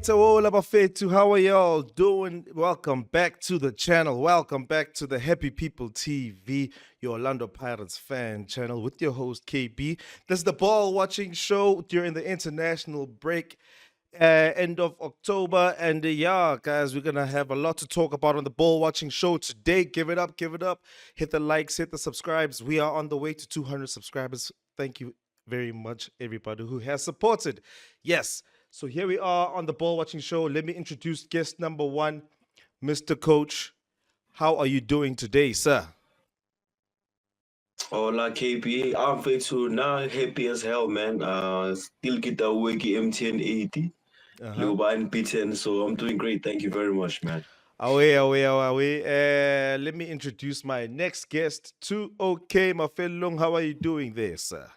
all abafethu, how are y'all doing? Welcome back to the channel. Welcome back to the Happy People TV, your Orlando Pirates fan channel with your host KB. This is the ball watching show during the international break, end of October. And yeah, guys, we're gonna have a lot to talk about on the ball watching show today. Give it up, give it up. Hit the likes, hit the subscribes. We are on the way to 200 subscribers. Thank you very much, everybody who has supported. Yes. So here we are on the ball watching show. Let me introduce guest number one, Mr. Coach. How are you doing today, sir? Hola KP, I'm Fixtures now, happy as hell, man. Still get that wiki MTN 80, Uh-huh. Liuba unbeaten, so I'm doing great. Thank you very much, man. Away, away, away. Let me introduce my next guest, 2OK Mafelong. How are you doing there, sir?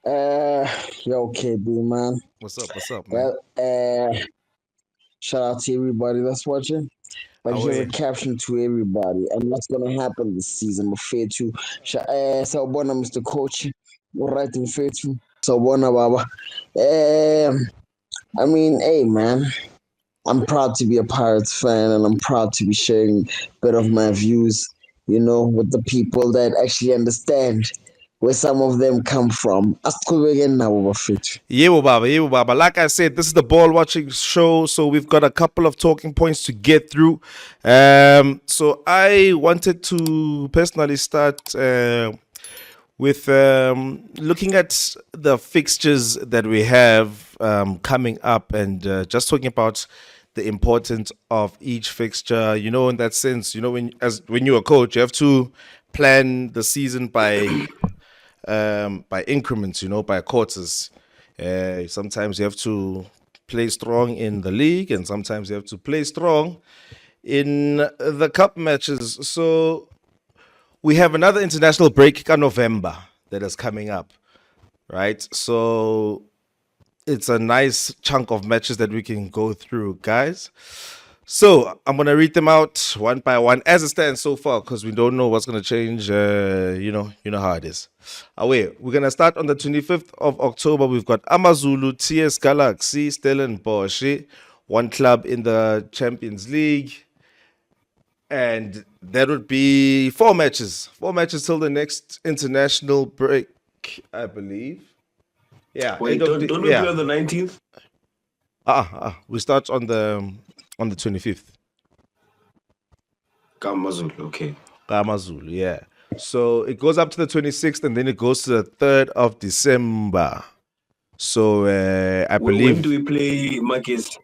Uh, Yo, KB, man. What's up? What's up, man? Well, shout out to everybody that's watching. But here's a Away. caption to everybody, and what's gonna happen this season. Fair to Sawubona, Mr. Coach. All right, fair to Sawubona, Baba. I mean, hey, man. I'm proud to be a Pirates fan, and I'm proud to be sharing a bit of my views, with the people that actually understand where some of them come from. Asiqhubekeni nabo bafethu. Yebo baba, yebo baba. Like I said, this is the ball watching show, so we've got a couple of talking points to get through. So I wanted to personally start with looking at the fixtures that we have coming up, and just talking about the importance of each fixture. In that sense, when you're a coach, you have to plan the season by increments, by quarters. Sometimes you have to play strong in the league, and sometimes you have to play strong in the cup matches. So we have another international break in November that is coming up, right? So it's a nice chunk of matches that we can go through, guys. So I'm gonna read them out one by one as it stands so far, because we don't know what's gonna change. You know how it is. We're gonna start on the 25th of October. We've got Amazulu, TS Galaxy, Stellenbosch, one club in the Champions League, and that would be four matches till the next international break, I believe. Yeah. Wait, don't we play on the 19th? We start on the 25th. Kamazulu, okay. Amazulu, yeah. So it goes up to the 26th, and then it goes to the 3rd of December. So I believe. When do we play Marcus?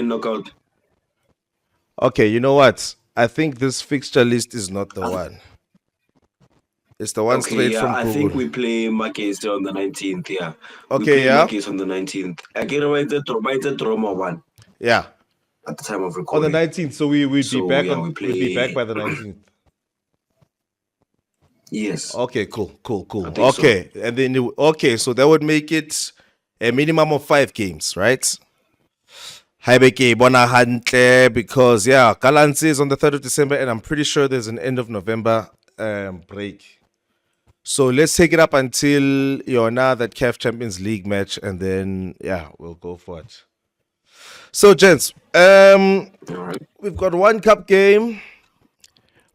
Knockout. Okay, you know what? I think this fixture list is not the one. It's the one straight from Google. I think we play Marcus on the 19th, yeah. Okay, we play Marcus on the 19th. I get the Roma one. Yeah. At the time of recording. On the 19th, so we'd be back we'd be back by the 19th. Yes. Okay, cool. Okay, so. And then so that would make it a minimum of 5 games, right? Haibeke bona hantle, because Galanzi is on the 3rd of December, and I'm pretty sure there's an end of November break. So let's take it up until that CAF Champions League match, and then we'll go for it. So gents, we've got one cup game,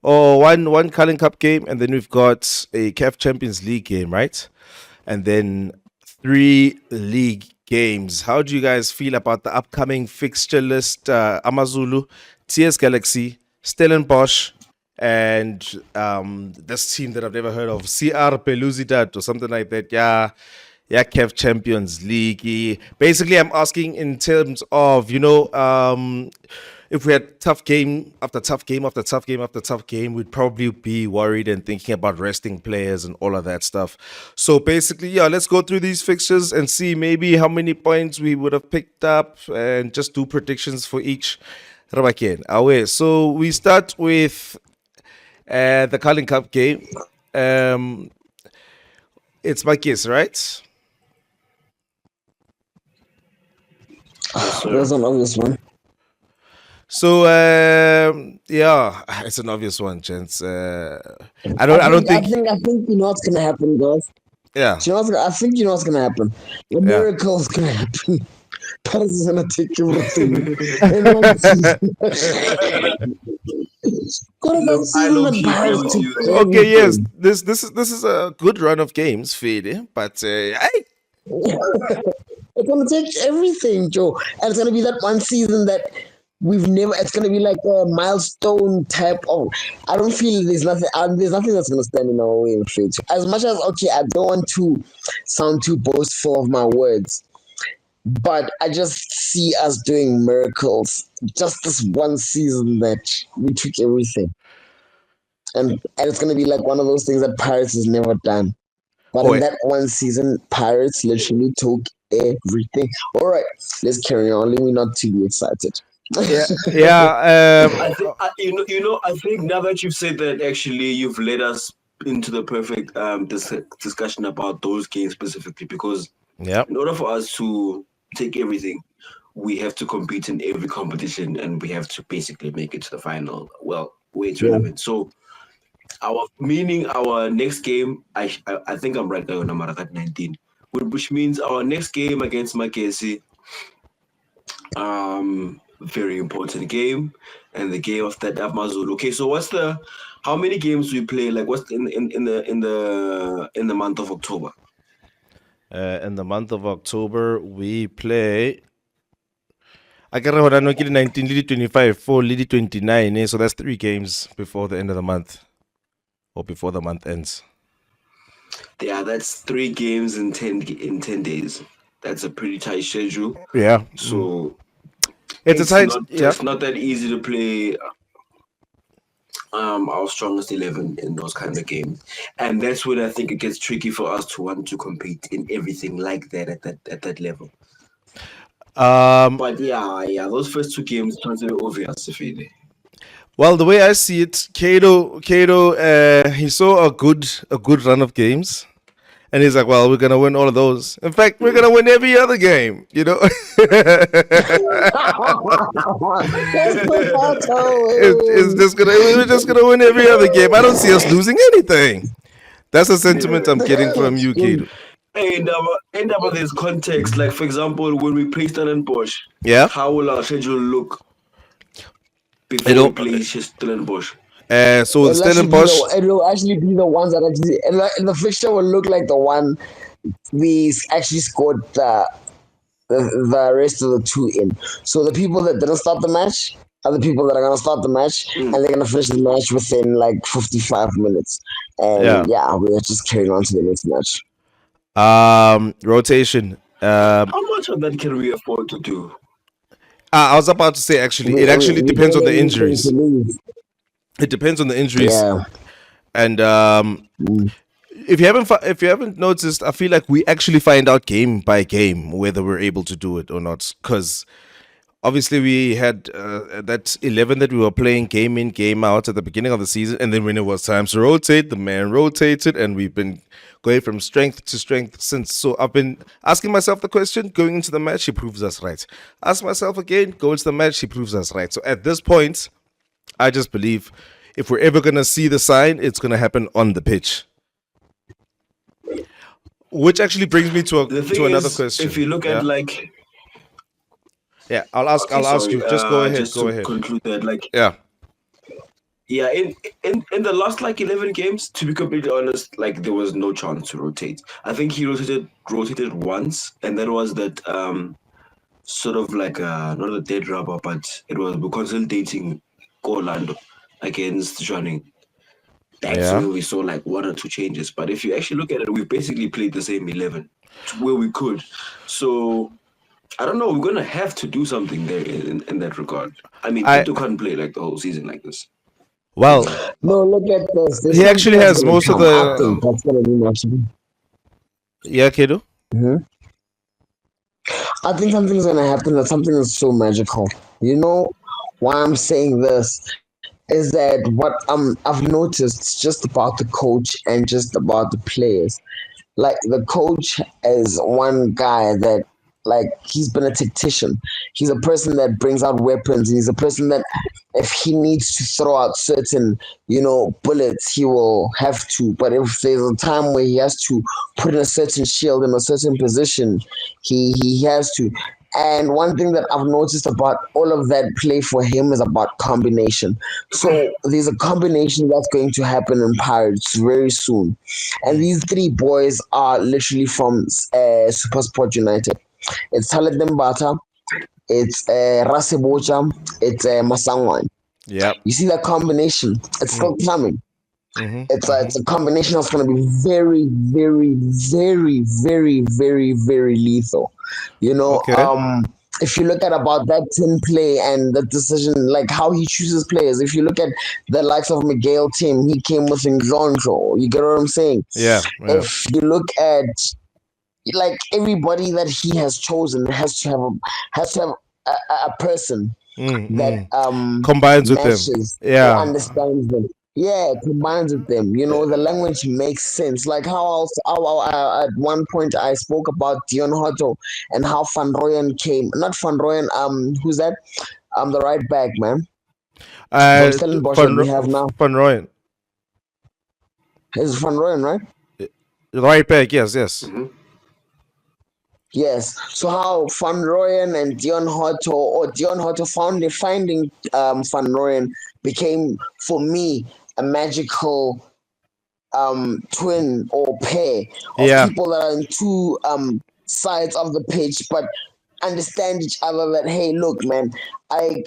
or one Carling Cup game, and then we've got a CAF Champions League game, right? And then 3 league games. How do you guys feel about the upcoming fixture list? Amazulu, TS Galaxy, Stellenbosch, and this team that I've never heard of, CR Belouizdad or something like that. CAF Champions League. Basically, I'm asking in terms of, if we had tough game after tough game after tough game after tough game, we'd probably be worried and thinking about resting players and all of that stuff. So basically, let's go through these fixtures and see maybe how many points we would have picked up, and just do predictions for each. So we start with the Carling Cup game. It's my guess, right? There's an obvious one. So it's an obvious one, gents. I don't think you know what's gonna happen, guys. Yeah. Do you know I think you know what's gonna happen. A miracle is gonna happen. Paris is gonna take everything. And one season. What is that Look, I season low that key agree Paris with took you there. Okay, yes, everything? this is a good run of games, Fede, but It's gonna take everything, Joe. And it's gonna be that one season that we've never. It's gonna be like a milestone type of. I don't feel there's nothing that's gonna stand in our way in faith. As much as okay, I don't want to sound too boastful of my words, but I just see us doing miracles. Just this one season that we took everything, and it's gonna be like one of those things that Paris has never done. But oh in that one season, Pirates literally took everything. All right, let's carry on. Let me not to be excited. yeah, yeah. I think now that you've said that, actually, you've led us into the perfect discussion about those games specifically, because Yeah. in order for us to take everything, we have to compete in every competition, and we have to basically make it to the final. Well, where it's Yeah. relevant. So, our next game, I think I'm right now on Amarakat 19, which means our next game against Makesi, very important game, and the game of that Amazulu. Okay, so how many games do we play? Like, what's in the month of October? In the month of October, we play. I can remember 19, Lidi 25, 4, Lidi 29. So that's 3 games before the end of the month, or before the month ends. Yeah, that's 3 games in 10 days. That's a pretty tight schedule. Yeah. So It's a tight. it's not that easy to play our strongest 11 in those kind of games, and that's when I think it gets tricky for us to want to compete in everything like that at that level. But yeah, those first 2 games sounds very obvious, Fide. Well, the way I see it, Kato, he saw a good run of games, and he's like, "Well, we're gonna win all of those. In fact, we're gonna win every other game." It's just gonna we're just gonna win every other game. I don't see us losing anything. That's the sentiment I'm getting from you, Kato. And there's context. Like, for example, when we play Stellenbosch, Yeah. how will our schedule look before It'll we play Stellenbosch? so the Stellenbosch. It'll actually be the ones that actually, and the fixture will look like the one we actually scored the rest of the 2 in. So the people that didn't start the match are the people that are gonna start the match, and they're gonna finish the match within like 55 minutes. And yeah, we're just carrying on to the next match. Rotation. How much of that can we afford to do? I was about to say, actually, it actually depends on the injuries. It depends on the injuries. Yeah. And if you haven't noticed, I feel like we actually find out game by game whether we're able to do it or not. Because obviously we had that 11 that we were playing game in, game out at the beginning of the season, and then when it was time to rotate, the man rotated, and we've been going from strength to strength since. So I've been asking myself the question, going into the match, he proves us right. Ask myself again, go into the match, he proves us right. So at this point, I just believe if we're ever going to see the sign, it's going to happen on the pitch. Which actually brings me to another question. If you look at I'll ask you. Just go ahead. Just go to ahead. conclude that, Yeah, in the last 11 games, to be completely honest, there was no chance to rotate. I think he rotated once, and that was that sort of like not a dead rubber, but it was consolidating Orlando against Johnny. That's where we saw 1 or 2 changes. But if you actually look at it, we basically played the same 11 to where we could. So I don't know. We're gonna have to do something there in that regard. I mean, Tito can't play the whole season like this. Well, no, look at this. He actually has most of the. I think that's gonna be much. Yeah, Kedo. I think something's gonna happen. That something is so magical. You know why I'm saying this is that what I've noticed just about the coach and just about the players. Like the coach is one guy that like he's been a tactician. He's a person that brings out weapons. He's a person that if he needs to throw out certain, bullets, he will have to. But if there's a time where he has to put in a certain shield in a certain position, he has to. And one thing that I've noticed about all of that play for him is about combination. So there's a combination that's going to happen in Pirates very soon. And these three boys are literally from Supersport United. It's Talent Dembata, it's Rasebocha, it's Masangwan. Yeah. You see that combination? It's still coming. It's a combination that's going to be very, very, very, very, very, very lethal. Okay. If you look at about that 10 play and the decision, like how he chooses players, if you look at the likes of Miguel Tim, he came with Nglonjo. You get what I'm saying? Yeah. If you look at like everybody that he has chosen has to have a person that combines with them. matches or Yeah. understands them. Yeah, combines with them. The language makes sense. Like at one point I spoke about Dion Hotto and how Van Rooyen came. Not Van Rooyen. Who's that? The right back, man. From Stellenbosch that we have now. Van Rooyen. It's Van Rooyen, right? Right back. Yes. Yes. So how Van Rooyen and Dion Hotto finding Van Rooyen became for me a magical twin or pair of people that are in two sides of the pitch but understand each other that hey look man I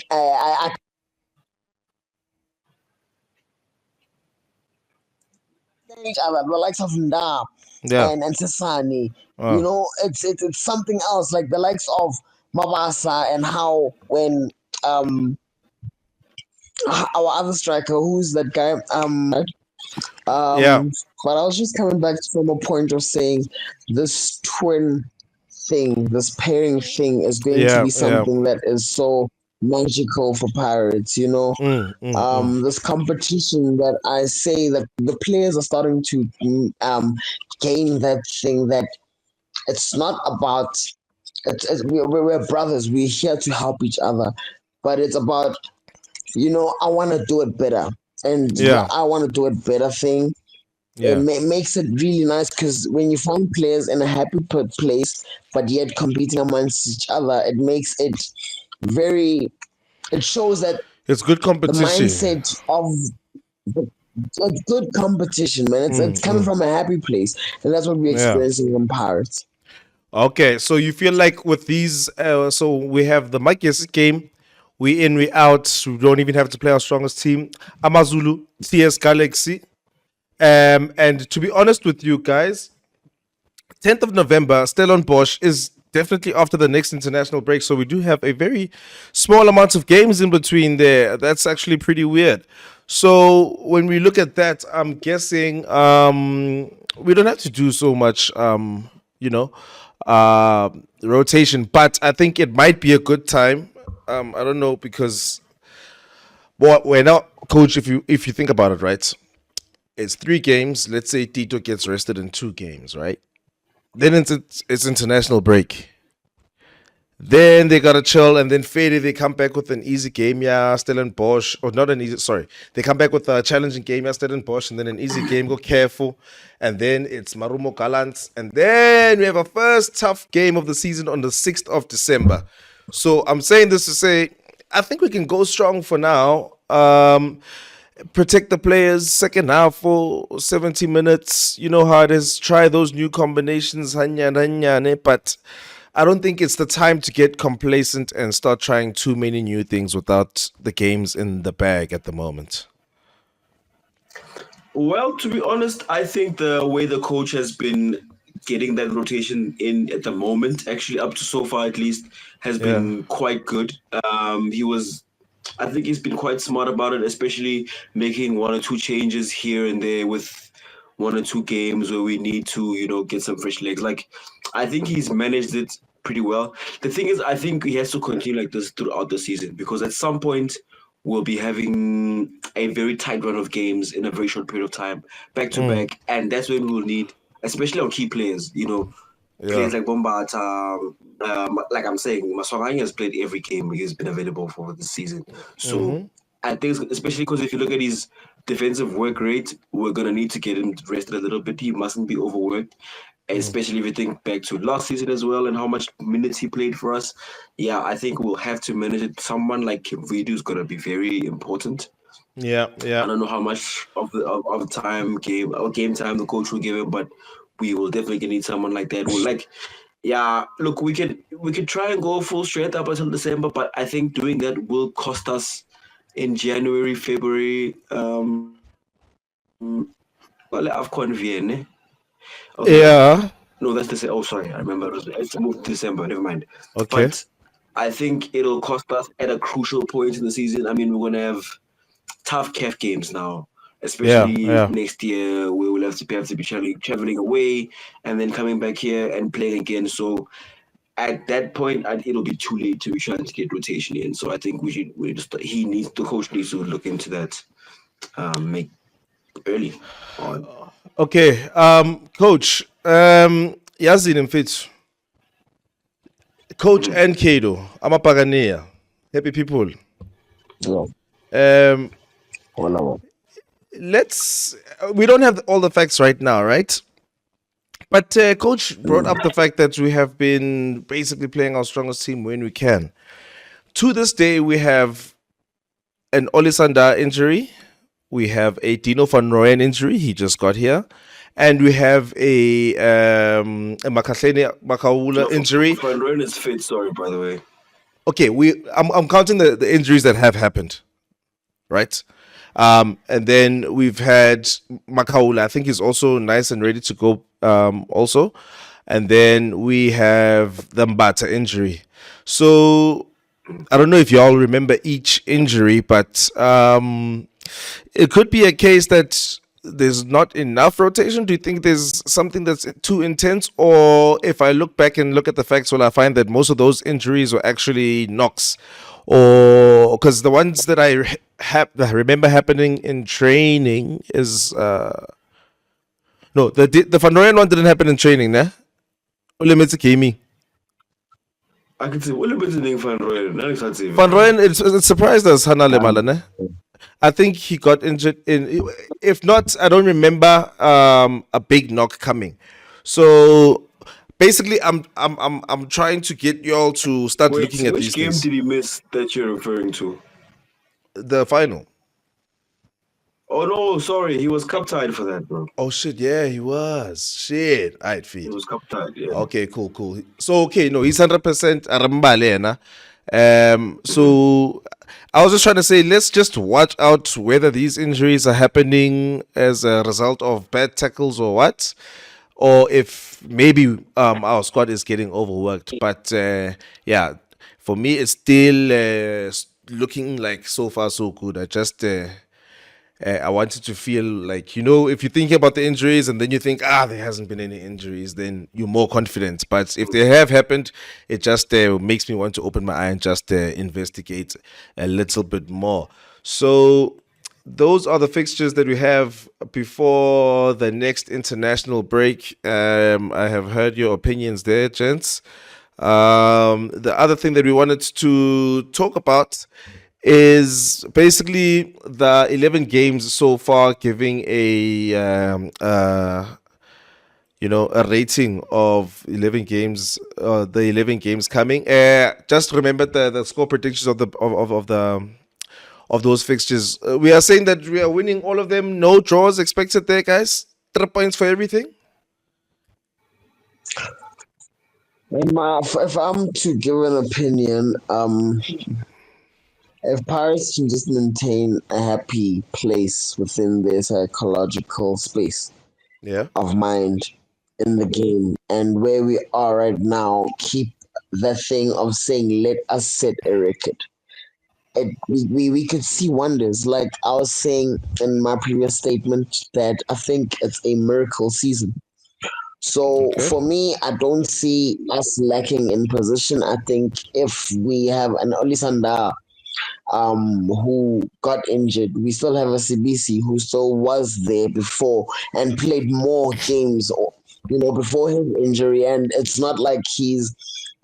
understand each other the likes of Nda and Sasani. It's something else like the likes of Mabasa and how when our other striker who's that guy but I was just coming back from a point of saying this twin thing, this pairing thing is going to be something that is so magical for Pirates, this competition that I say that the players are starting to gain that thing that it's not about we're brothers, we're here to help each other, but it's about I want to do it better. And I want to do it better thing. It makes it really nice because when you find players in a happy place, but yet competing amongst each other, it makes it it shows that it's good competition. The mindset of it's good competition, man. It's coming from a happy place, and that's what we're experiencing from Pirates. Okay, so you feel like with these, so we have the Mike Yes game. We in, we out. We don't even have to play our strongest team. Amazulu, TS Galaxy. And to be honest with you guys, 10th of November, Stellenbosch is definitely after the next international break. So we do have a very small amount of games in between there. That's actually pretty weird. So when we look at that, I'm guessing we don't have to do so much, rotation. But I think it might be a good time. I don't know because, well, we're not, coach. If you think about it, right, it's 3 games. Let's say Tito gets rested in 2 games, right? Then it's international break. Then they gotta chill, and then Fede they come back with an easy game, Stellenbosch, or not an easy. Sorry, they come back with a challenging game, Stellenbosch, and then an easy game, Go Careful, and then it's Marumo Gallants, and then we have a first tough game of the season on the 6th of December. So I'm saying this to say, I think we can go strong for now. Protect the players, second half for 70 minutes. You know how it is. Try those new combinations, but I don't think it's the time to get complacent and start trying too many new things without the games in the bag at the moment. Well, to be honest, I think the way the coach has been getting that rotation in at the moment, actually up to so far at least, has been quite good. I think he's been quite smart about it, especially making 1 or 2 changes here and there with 1 or 2 games where we need to, get some fresh legs. Like, I think he's managed it pretty well. The thing is, I think he has to continue like this throughout the season because at some point we'll be having a very tight run of games in a very short period of time, back to back, and that's when we'll need, especially on key players, Players like Bombata, like I'm saying, Maswarani has played every game he's been available for this season. So I think, especially because if you look at his defensive work rate, we're gonna need to get him rested a little bit. He mustn't be overworked, especially if you think back to last season as well and how much minutes he played for us. Yeah, I think we'll have to manage it. Someone like Vidu is gonna be very important. Yeah, I don't know how much of time game time the coach will give him, but we will definitely need someone like that. Who like, yeah, look, we could try and go full strength up until December, but I think doing that will cost us in January, February. Well, AFCON Vienna. Okay, Yeah. no, that's the oh sorry, I remember it's moved to December. Never mind. Okay. But I think it'll cost us at a crucial point in the season. I mean, we're gonna have tough CAF games now, especially Yeah. next year where we'll have to be traveling away and then coming back here and playing again. So at that point, it'll be too late to be trying to get rotation in. So I think the coach needs to look into that, make early on. Okay. Coach. Yazin and Fitz. Coach and Kado. I'm a Pagania. Happy people. Yeah. Um, Wonderful. we don't have all the facts right now, right? But coach brought up the fact that we have been basically playing our strongest team when we can. To this day, we have an Olisanda injury. We have a Dino van Rooyen injury. He just got here. And we have a Makahleni Makaula injury. Van Rooyen is fit, sorry, by the way. Okay, I'm counting the injuries that have happened, right? And then we've had Makaula. I think he's also nice and ready to go. Also, and then we have the Mbata injury. So I don't know if y'all remember each injury, but it could be a case that there's not enough rotation. Do you think there's something that's too intense, or if I look back and look at the facts, will I find that most of those injuries were actually knocks? Or because the ones that I remember happening in training is no, the Van Rooyen one didn't happen in training, ne? Limits gaming. I can say what about the name Van Rooyen? Van Rooyen, it surprised us, Hana Lemala, ne? I think he got injured in. If not, I don't remember a big knock coming. So basically, I'm trying to get y'all to start looking at these which game things. did he miss that you're referring to? The final. Oh no, sorry, he was cup tied for that, bro. Oh shit, yeah, he was. Shit. Alright, He feed. was cup tied, yeah. Okay, cool. So okay, no, he's 100% Arambale, so I was just trying to say, let's just watch out whether these injuries are happening as a result of bad tackles or what, or if maybe our squad is getting overworked. But yeah, for me, it's still looking like so far so good. I wanted to feel like, if you think about the injuries and then you think, there hasn't been any injuries, then you're more confident. But if they have happened, it just makes me want to open my eye and just investigate a little bit more. So those are the fixtures that we have before the next international break. I have heard your opinions there, gents. The other thing that we wanted to talk about is basically the 11 games so far, giving a rating of 11 games, the 11 games coming. Just remember the score predictions of those fixtures. We are saying that we are winning all of them, no draws expected there, guys. 3 points for everything. If I'm to give an opinion, if Paris can just maintain a happy place within their psychological space of mind in the game, and where we are right now, keep the thing of saying, let us set a record. We could see wonders. Like I was saying in my previous statement, that I think it's a miracle season. So for me, I don't see us lacking in position. I think if we have an Olisanda who got injured, we still have a CBC who still was there before and played more games before his injury, and it's not like he's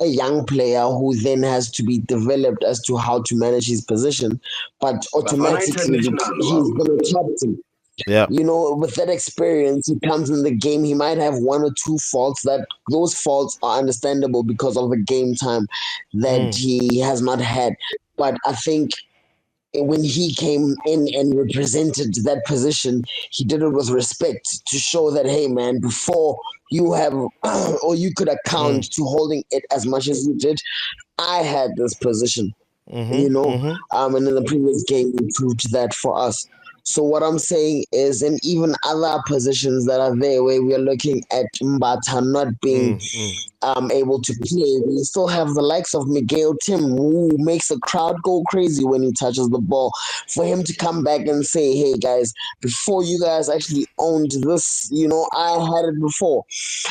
a young player who then has to be developed as to how to manage his position, but Bafana automatically International, he's wow. going to captain. Yeah. With that experience, he comes in the game. He might have one or two faults. That those faults are understandable because of the game time that Mm. he has not had. But I think when he came in and represented that position, he did it with respect to show that, hey, man, before you have or you could account Mm. to holding it as much as you did, I had this position, and in the previous game, we proved that for us. So what I'm saying is, and even other positions that are there where we are looking at Mbata not being Mm. able to play, we still have the likes of Miguel Tim, who makes the crowd go crazy when he touches the ball. For him to come back and say, "Hey guys, before you guys actually owned this, I had it before."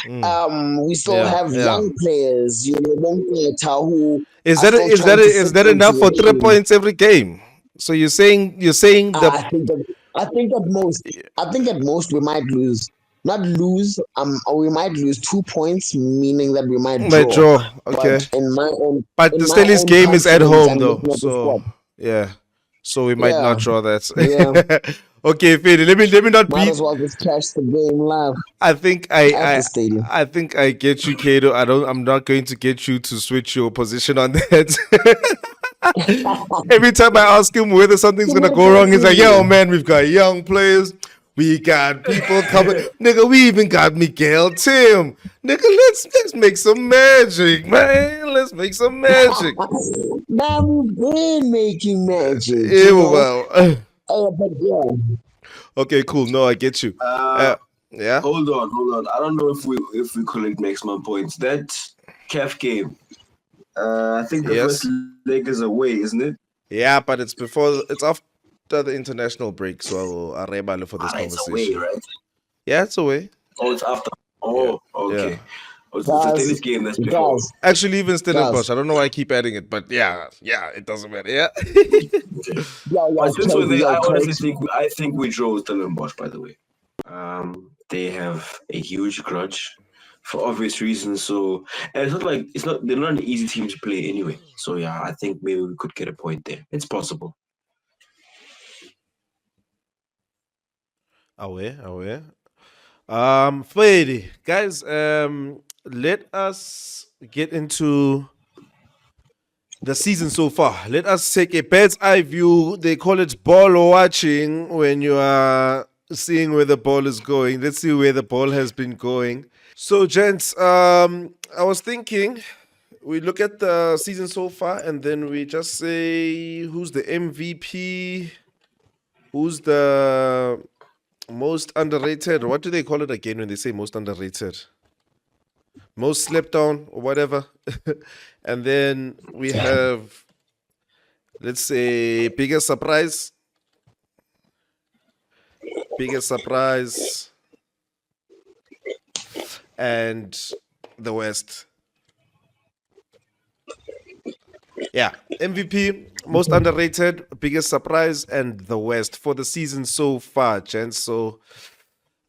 Mm. We still Yeah. have Yeah. young players, Monketa, who Is are that still is that trying to is fit that into enough for the 3 team. points every game? So you're saying the I think at most we might lose. Not lose, or we might lose 2 points, meaning that we might my draw. draw. But Okay. in my own But in the my Steelers own game is at confidence, home I'm though. looking at the So squad. yeah. So we might not Yeah, draw that. yeah. Okay, Fede, let me not Might beat. as well just catch the game live I think I at the I stadium. I think I get you, Kato. I'm not going to get you to switch your position on that. Every time I ask him whether something's gonna go wrong, he's like, "Yo, man, we've got young players, we got people coming, nigga. We even got Miguel Tim, nigga. Let's make some magic, man. Let's make some magic." Now we've been making magic, Yeah, well, But yeah, okay, cool. No, I get you. Uh, Yeah. hold on. I don't know if we collect maximum points. That CAF game, I think the first Yes. leg is away, isn't it? Yeah, but it's after the international break, so I'll rebel for this It's away, conversation. right? Yeah, it's away. Oh, it's after. Yeah. Oh, Yeah. okay. Oh, it's the guys, tennis game that's before. guys, Actually, even guys. Stellenbosch. I don't know why I keep adding it, but yeah, it doesn't matter. Yeah. Okay. Yo, But since we're crazy, there, crazy. I think we drove Stellenbosch. By the way, they have a huge grudge for obvious reasons. So, and they're not an easy team to play anyway. So yeah, I think maybe we could get a point there. It's possible. Aware. Freddy, guys, let us get into the season so far. Let us take a bird's eye view. They call it ball watching when you are seeing where the ball is going. Let's see where the ball has been going. So, gents, I was thinking we look at the season so far and then we just say who's the MVP, who's the most underrated. What do they call it again when they say most underrated? Most slept on or whatever. And then we have, let's say, biggest surprise, and the West. Yeah, MVP, most underrated, biggest surprise, and the West for the season so far, gents. So,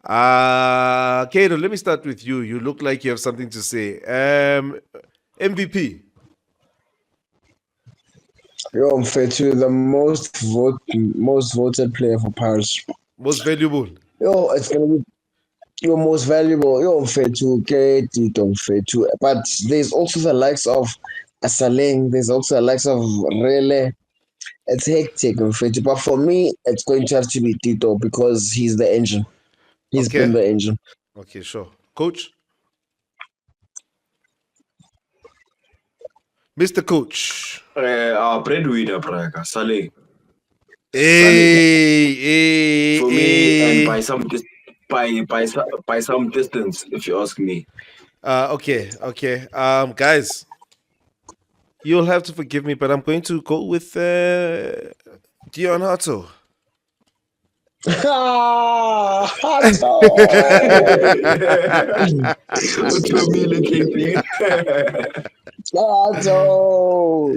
Kato, let me start with you. You look like you have something to say. MVP. Yo, Mfetu, the most voted player for Paris. Most valuable. Yo, it's gonna be your most valuable. Yo, Mfetu, Tito Mfetu. But there's also the likes of Asaling. There's also the likes of Rele. It's hectic, Mfetu. But for me, it's going to have to be Tito because he's the engine. He's Okay. been the engine. Okay, sure. Coach. Mr. Coach. Our breadwinner, Braga, Saleh. Hey, For me, and by some by some distance, if you ask me. Okay. Guys, you'll have to forgive me, but I'm going to go with Dion Hato.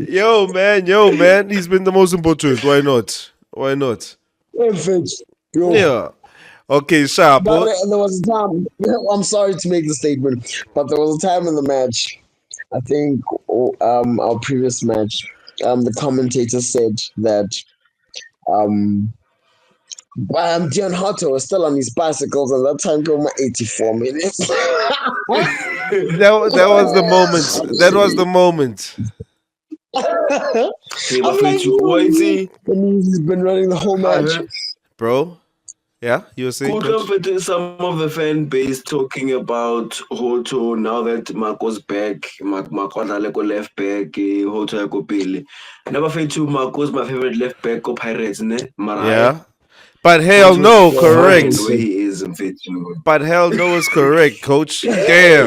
Yo, man, he's been the most important. Why not? Yo. Yeah. Okay, sharp. But there was a time. I'm sorry to make the statement, but there was a time in the match. I think our previous match, the commentator said that um Dion Hotto was still on his bicycles at that time going 84 minutes. That was the moment. That was the moment, Hey, I'm like, bafethu, wa itse and he's been running the whole I match. heard bro. Yeah, you were saying, coach? some of the fan base talking about Hoto now that Marco's back, Marco Daleko left back, Hoto ya ko pele. Never bafethu, Marco's my favorite left back ko Pirates, ne? Mara Yeah. But hell Hoto's no, fine correct. where he is, mfethu. But hell no is correct, coach. Yeah,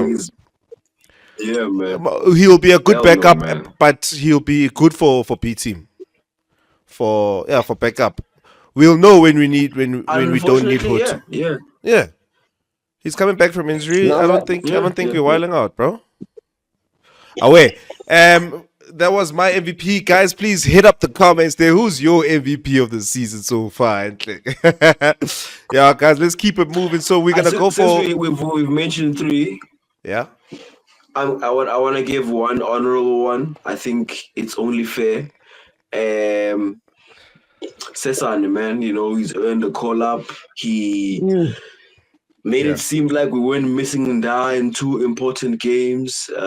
Damn. man. He'll be a good Hell no, backup, man. but he'll be good for B team. For backup. We'll know when we need when we don't need Unfortunately, Hoto. yeah. Yeah. He's coming back from injury. Now I that don't think we're Yeah. wiling out, bro. Away. That was my MVP. Guys, please hit up the comments there. Who's your MVP of the season so far? Yeah, guys, let's keep it moving. So we're gonna go for Since we've mentioned three, yeah. I want to give one honorable one. I think it's only fair. Cesar, man, he's earned a call up. He made Yeah. it seem like we weren't missing Nda in two important games. So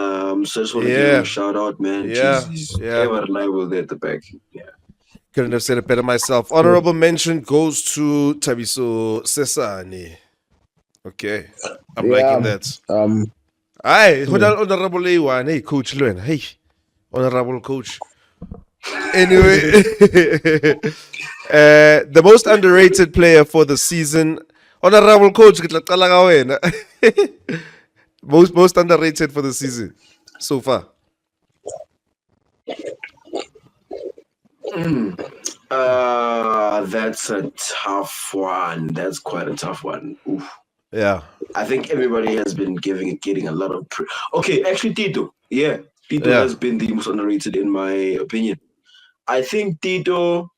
I just want to give him Yeah. a shout out, man. Yeah. Jeez, he's Yeah. ever reliable there at the back. Yeah. Couldn't have said it better myself. Honorable mention goes to Tabiso Sesane. Okay. I'm liking that. Aye, honorable A1. Hey, coach Luen. Hey, honorable coach. Anyway, the most underrated player for the season. Honorable coach, ke tla qala ka wena. Most underrated for the season so far. That's a tough one. That's quite a tough one. Oof. Yeah. I think everybody has been getting a lot of. Okay, actually, Tito. Yeah, Tito Yeah. has been the most underrated in my opinion. I think Tito,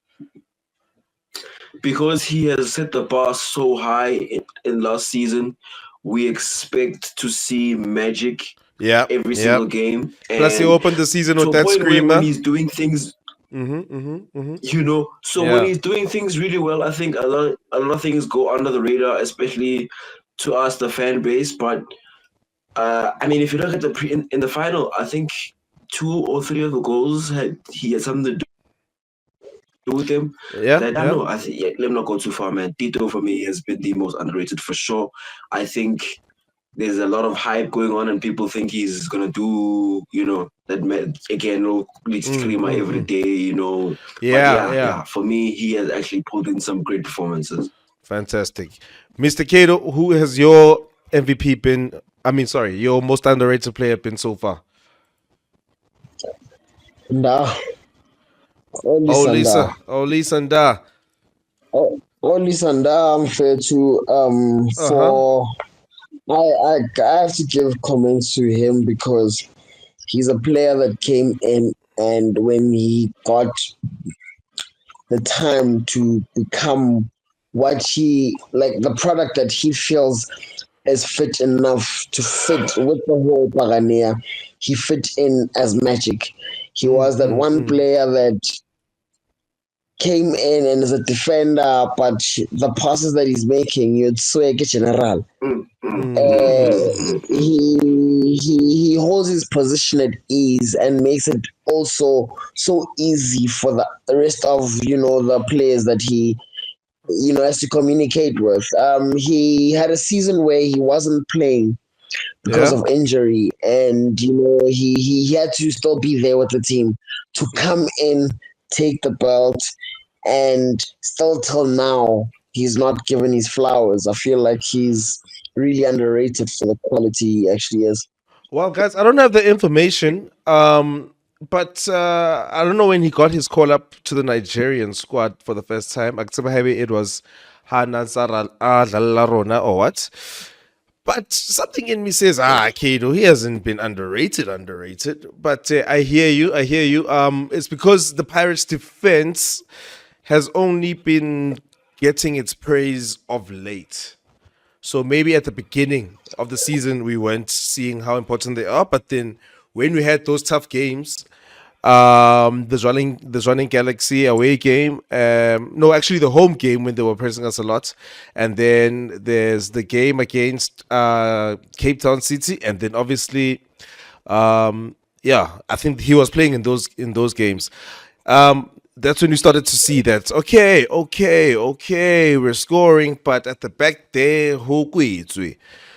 because he has set the bar so high in last season, we expect to see magic Yeah. every single game. Plus, he And opened the season to with a that point where screamer. when he's doing things, so when Yeah. he's doing things really well, I think a lot of things go under the radar, especially to us, the fan base. But I mean, if you look at in the final, I think 2 or 3 of the goals he had something to do with them. Yeah. I don't know. I think let me not go too far, man. Tito for me has been the most underrated for sure. I think there's a lot of hype going on, and people think he's gonna do, that again, screamer every day, But Yeah. For me, he has actually pulled in some great performances. Fantastic. Mr. Kato, who has your MVP been? I mean, sorry, your most underrated player been so far? Nah. Only Lisa Nda. Only Sanda, I'm fair to for I have to give comments to him because he's a player that came in, and when he got the time to become what he like the product that he feels is fit enough to fit with the whole Pagania, he fit in as magic. He was that one player that came in and is a defender, but the passes that he's making, you'd swear que general. He holds his position at ease and makes it also so easy for the rest of the players that he has to communicate with. He had a season where he wasn't playing because of injury, and he had to still be there with the team to come in, take the belt, and still till now he's not given his flowers. I feel like he's really underrated for the quality he actually is. Well, guys, I don't have the information, but I don't know when he got his call up to the Nigerian squad for the first time. Maybe it was Rona or what. But something in me says, Kato, he hasn't been underrated. But I hear you. It's because the Pirates' defense has only been getting its praise of late. So maybe at the beginning of the season we weren't seeing how important they are, but then when we had those tough games, the running Galaxy away game, no, actually the home game when they were pressing us a lot, and then there's the game against Cape Town City, and then obviously, yeah, I think he was playing in those games. That's when you started to see that okay, we're scoring, but at the back there, who quits?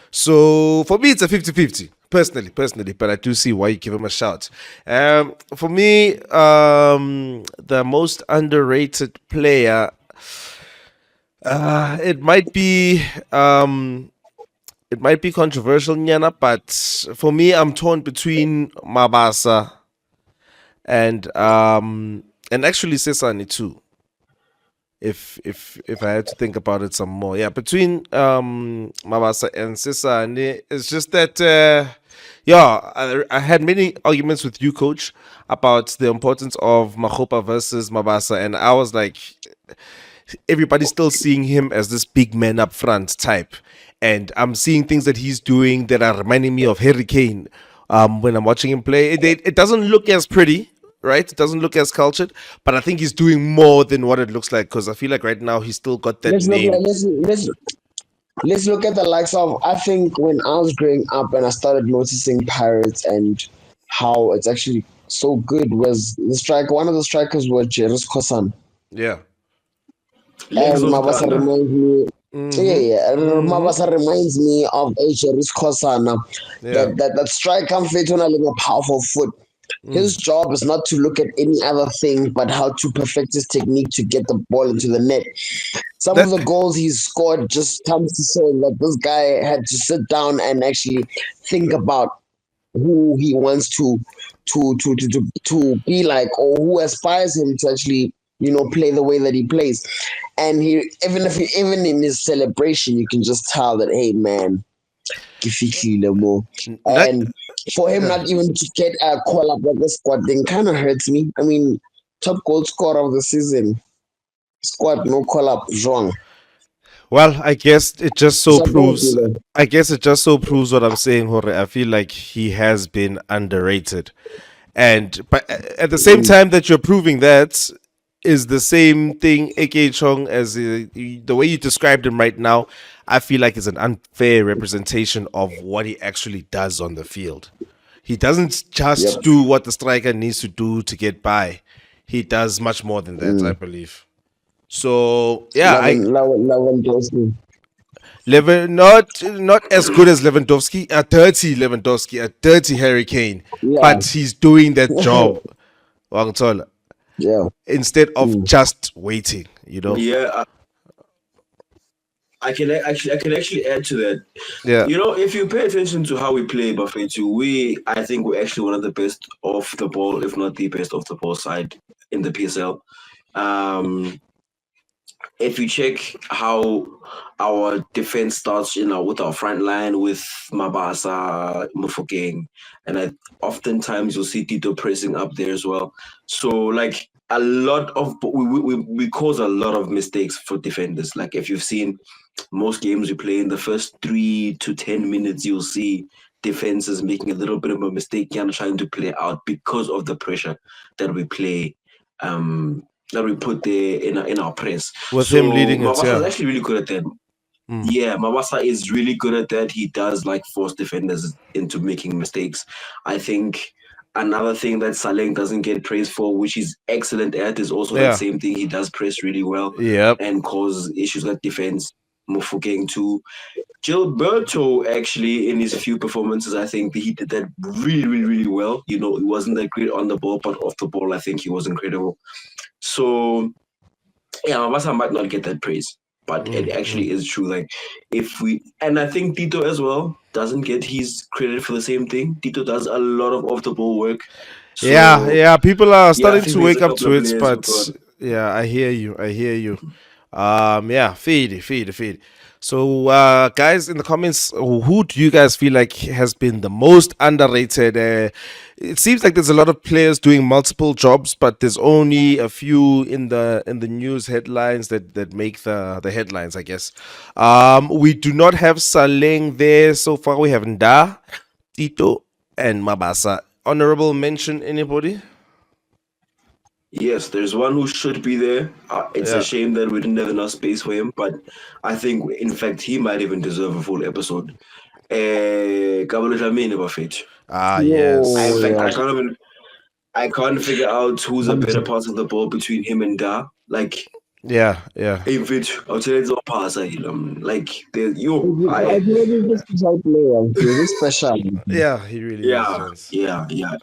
So for me, it's a 50-50. Personally, but I do see why you give him a shout. For me, the most underrated player, it might be controversial, Nyana, but for me, I'm torn between Mabasa and actually Sesani too. If I had to think about it some more, yeah, between Mabasa and Sesani, it's just that yeah, I had many arguments with you, coach, about the importance of Mahopa versus Mabasa, and I was like, everybody's still seeing him as this big man up front type. And I'm seeing things that he's doing that are reminding me of Harry Kane when I'm watching him play. It doesn't look as pretty, right? It doesn't look as cultured, but I think he's doing more than what it looks like because I feel like right now he's still got that Let's look name. let's look at the likes of, I think when I was growing up and I started noticing Pirates and how it's actually so good was one of the strikers was Jeris Kosan. Yeah. And Lexus Mabasa Ganda. reminds me, yeah. Mabasa reminds me of Jeris Kosan. Yeah. That striker fit on a powerful foot. His job is not to look at any other thing but how to perfect his technique to get the ball into the net. Some of That the goals he's scored just comes to show that this guy had to sit down and actually think about who he wants to be like, or who aspires him to actually play the way that he plays. And he even in his celebration, you can just tell that, hey man, more. that And for him not even to get a call up like the squad thing kind of hurts me. I mean, top goal scorer of the season, squad no call up, wrong. well, I guess it just so Support you proves. though. I guess it just so proves what I'm saying, Jorge. I feel like he has been underrated, and but at the same time that you're proving that is the same thing, AK Chong, as the way you described him right now. I feel like it's an unfair representation of what he actually does on the field. He doesn't just Yep. do what the striker needs to do to get by. He does much more than that, I believe. So yeah, Lewandowski. Not as good as Lewandowski, a dirty Lewandowski, a dirty Harry Kane, Yeah. but he's doing that job, Wangtola, Yeah. instead of just waiting. Yeah, I can actually add to that. Yeah, You know, if you pay attention to how we play Bafetu, I think we're actually one of the best off the ball, if not the best off the ball side in the PSL. Um, if you check how our defense starts, with our front line with Mabasa, Mufokeng, and oftentimes you'll see Tito pressing up there as well. So like a lot of we cause a lot of mistakes for defenders. Like if you've seen most games we play in the first 3 to 10 minutes, you'll see defenses making a little bit of a mistake and trying to play out because of the pressure that we play. That we put there in our press. with So him leading it. Mabasa is Yeah, actually really good at that. Yeah, Mabasa is really good at that. He does like force defenders into making mistakes. I think another thing that Saleng doesn't get praised for, which he's excellent at, is also that yeah, same thing. He does press really well yep. and cause issues with defense. Mufukeng too. Gilberto actually in his few performances, I think he did that really, really, really well. He wasn't that great on the ball, but off the ball, I think he was incredible. So yeah, Mabasa might not get that praise, but it actually is true. Like and I think Tito as well doesn't get his credit for the same thing. Tito does a lot of off the ball work. Yeah, So yeah. People are yeah, I starting think to there's wake a up couple to of it, players who but got yeah, I hear you. Yeah, feed. So, guys, in the comments, who do you guys feel like has been the most underrated? It seems like there's a lot of players doing multiple jobs, but there's only a few in the news headlines that make the headlines, I guess. We do not have Saleng there so far. We have Nda, Tito, and Mabasa. Honorable mention, anybody? Yes, there's one who should be there. It's a Yeah. shame that we didn't have enough space for him, but I think, in fact, he might even deserve a full episode. Kabalo Dlamini, Buffett. Ah, In yes. fact, Yo, I can't figure out who's a better 100%. pass of the ball between him and Da. Like, Yeah. in fact, I'll tell you the pass. Like, yo, I feel like he's a special player. He's a special. Yeah, he really is, yeah, gents. yeah.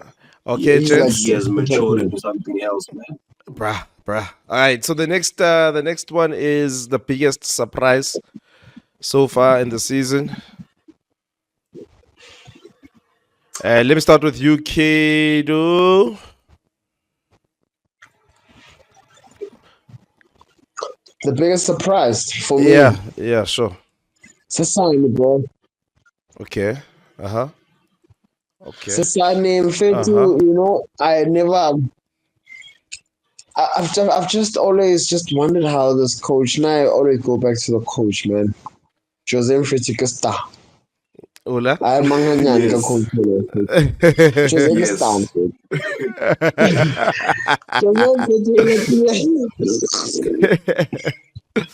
Okay, He's like He gents. such has a special matured player. into something else, man. Bruh. All right, so the next one is the biggest surprise so far in the season. Let me start with you, Kado. The biggest surprise for me, Yeah, sure. Sasani, bro. Okay. Uh-huh. Okay. Sasani, in fact, Uh-huh. I never. I've just always just wondered how this coach. Now I always go back to the coach, man. Jose Fritikista. Ola. I manganyani ka Yes, coach. Jose Fritikista. yes.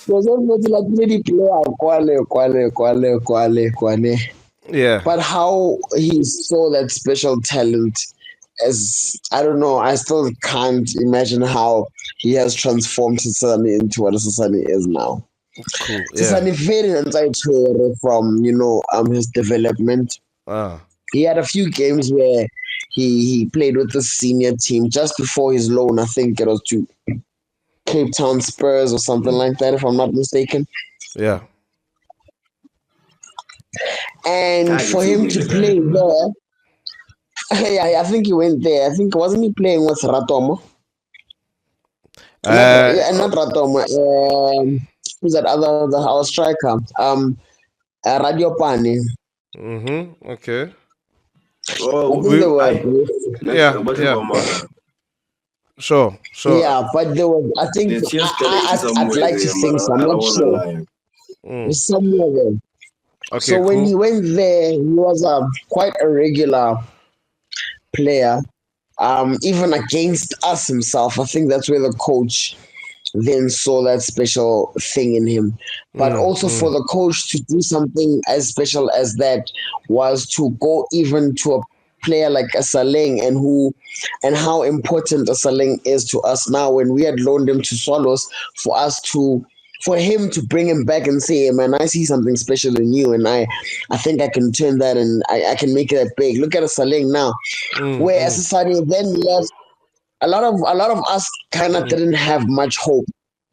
Jose Fritikista the player kwale. Yeah. But how he saw that special talent, as I don't know, I still can't imagine how he has transformed Sasani into what Sasani is now. Cool. Yeah. Sasani very inside from his development. Ah. He had a few games where he played with the senior team just before his loan. I think it was to Cape Town Spurs or something like that, if I'm not mistaken. Yeah. And for him to Guy. play there, I think he went there. I think wasn't he playing with Ratomo? Not Ratomo. Who's that other our striker? Radio Pani. Okay. Oh, I think they were. Yeah. Sure. Yeah, but there was. I think there's just I'd like to think so. I'm I don't not want to sure. lie. There's somewhere there. Okay. So when cool. he went there, he was quite a regular player. Even against us himself, I think that's where the coach then saw that special thing in him. But also for the coach to do something as special as that was to go even to a player like a Saleng and how important a Saleng is to us now when we had loaned him to Swallows for him to bring him back and say, hey, man, I see something special in you and I think I can turn that and I can make it big. Look at a Saleng now. Whereas Asani then left, a lot of us kind of didn't have much hope.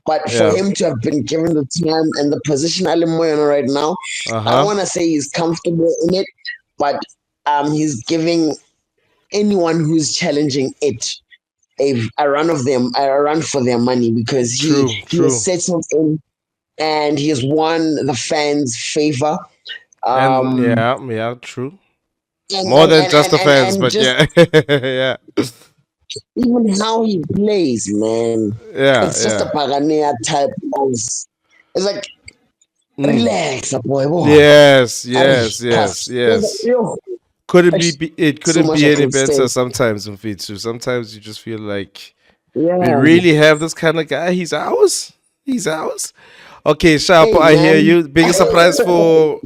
But for him to have been given the time and the position Ali Moyano right now, I don't want to say he's comfortable in it, but he's giving anyone who's challenging it a run for their money because he has settled in and he has won the fans' favor. And yeah, true. And, More and, than and, just the and, and, fans, and but just yeah. even how he plays, man. It's just a Pagania type of. It's like relax, boy. Yes. Yo, Couldn't be it so couldn't much be I any could say. better sometimes in feet too. Sometimes you just feel like we Yeah. really have this kind of guy. He's ours. Okay, Sharp, Hey, I hear man. you. Biggest surprise for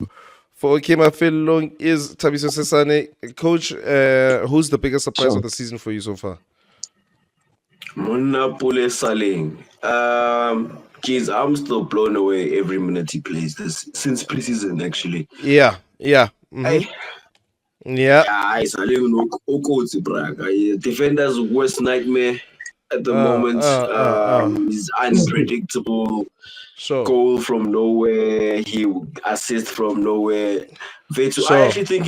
Okema Long is Tabiso Sesane. Coach, who's the biggest surprise Sure. of the season for you so far? Munapule Saling. Kids, I'm still blown away every minute he plays this since preseason actually. Yeah. Hey, Yeah. Saling no Okotsi Braga. Defender's worst nightmare at the moment. He's unpredictable. Sure. Goal from nowhere. He assist from nowhere. Vetu, Sure. I actually think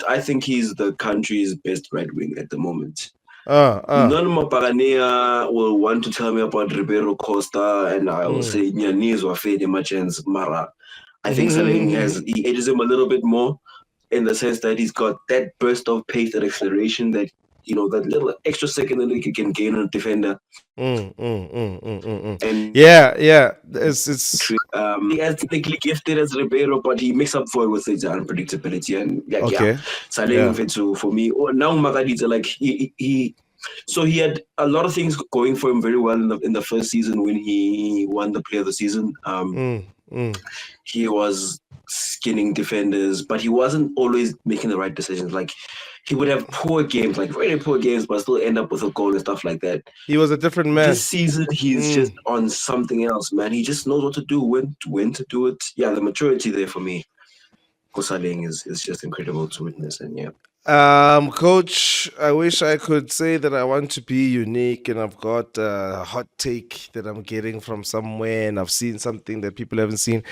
I think he's the country's best right wing at the moment. None of my Pagania will want to tell me about Ribeiro Costa, and I will say Nyaniz or Fede Machens Mara. I think Saling he edges him a little bit more in the sense that he's got that burst of pace, that acceleration, that that little extra second that he can gain on a defender. And Yeah. It's he as technically gifted as Ribeiro, but he makes up for it with his unpredictability. And okay. Saling for me. Oh, now Magadita, like so he had a lot of things going for him very well in the first season when he won the Player of the Season. He was skinning defenders, but he wasn't always making the right decisions. Like he would have poor games, like very poor games, but still end up with a goal and stuff like that. He was a different man. This season, he's just on something else, man. He just knows what to do, when to do it. Yeah, the maturity there for me, Kosaling is just incredible to witness, and yeah. Coach, I wish I could say that I want to be unique and I've got a hot take that I'm getting from somewhere and I've seen something that people haven't seen.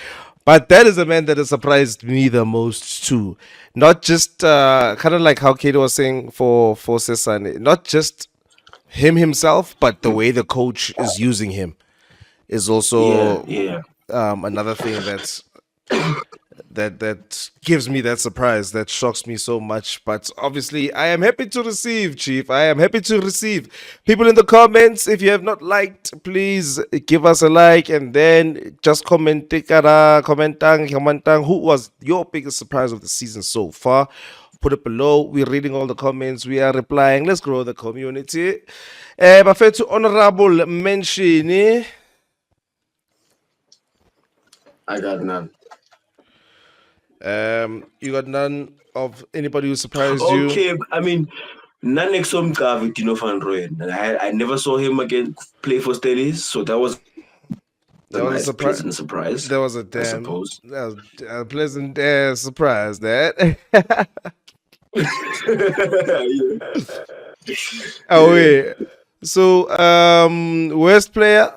But that is a man that has surprised me the most too. Not just kind of like how Kato was saying for Cesar, not just him himself, but the way the coach is using him is also another thing that gives me that surprise, that shocks me so much. But obviously, I am happy to receive, Chief. I am happy to receive. People in the comments, if you have not liked, please give us a like and then just comment. Commentang, who was your biggest surprise of the season so far? Put it below. We're reading all the comments. We are replying. Let's grow the community. But to honorable mention. I got none. You got none of anybody who surprised you? Okay, I mean, Nanexom Gavitino Van Rooyen. I never saw him again play for Stellies, so that was a nice, pleasant surprise. That was a pleasant surprise. That. Oh wait. So worst player.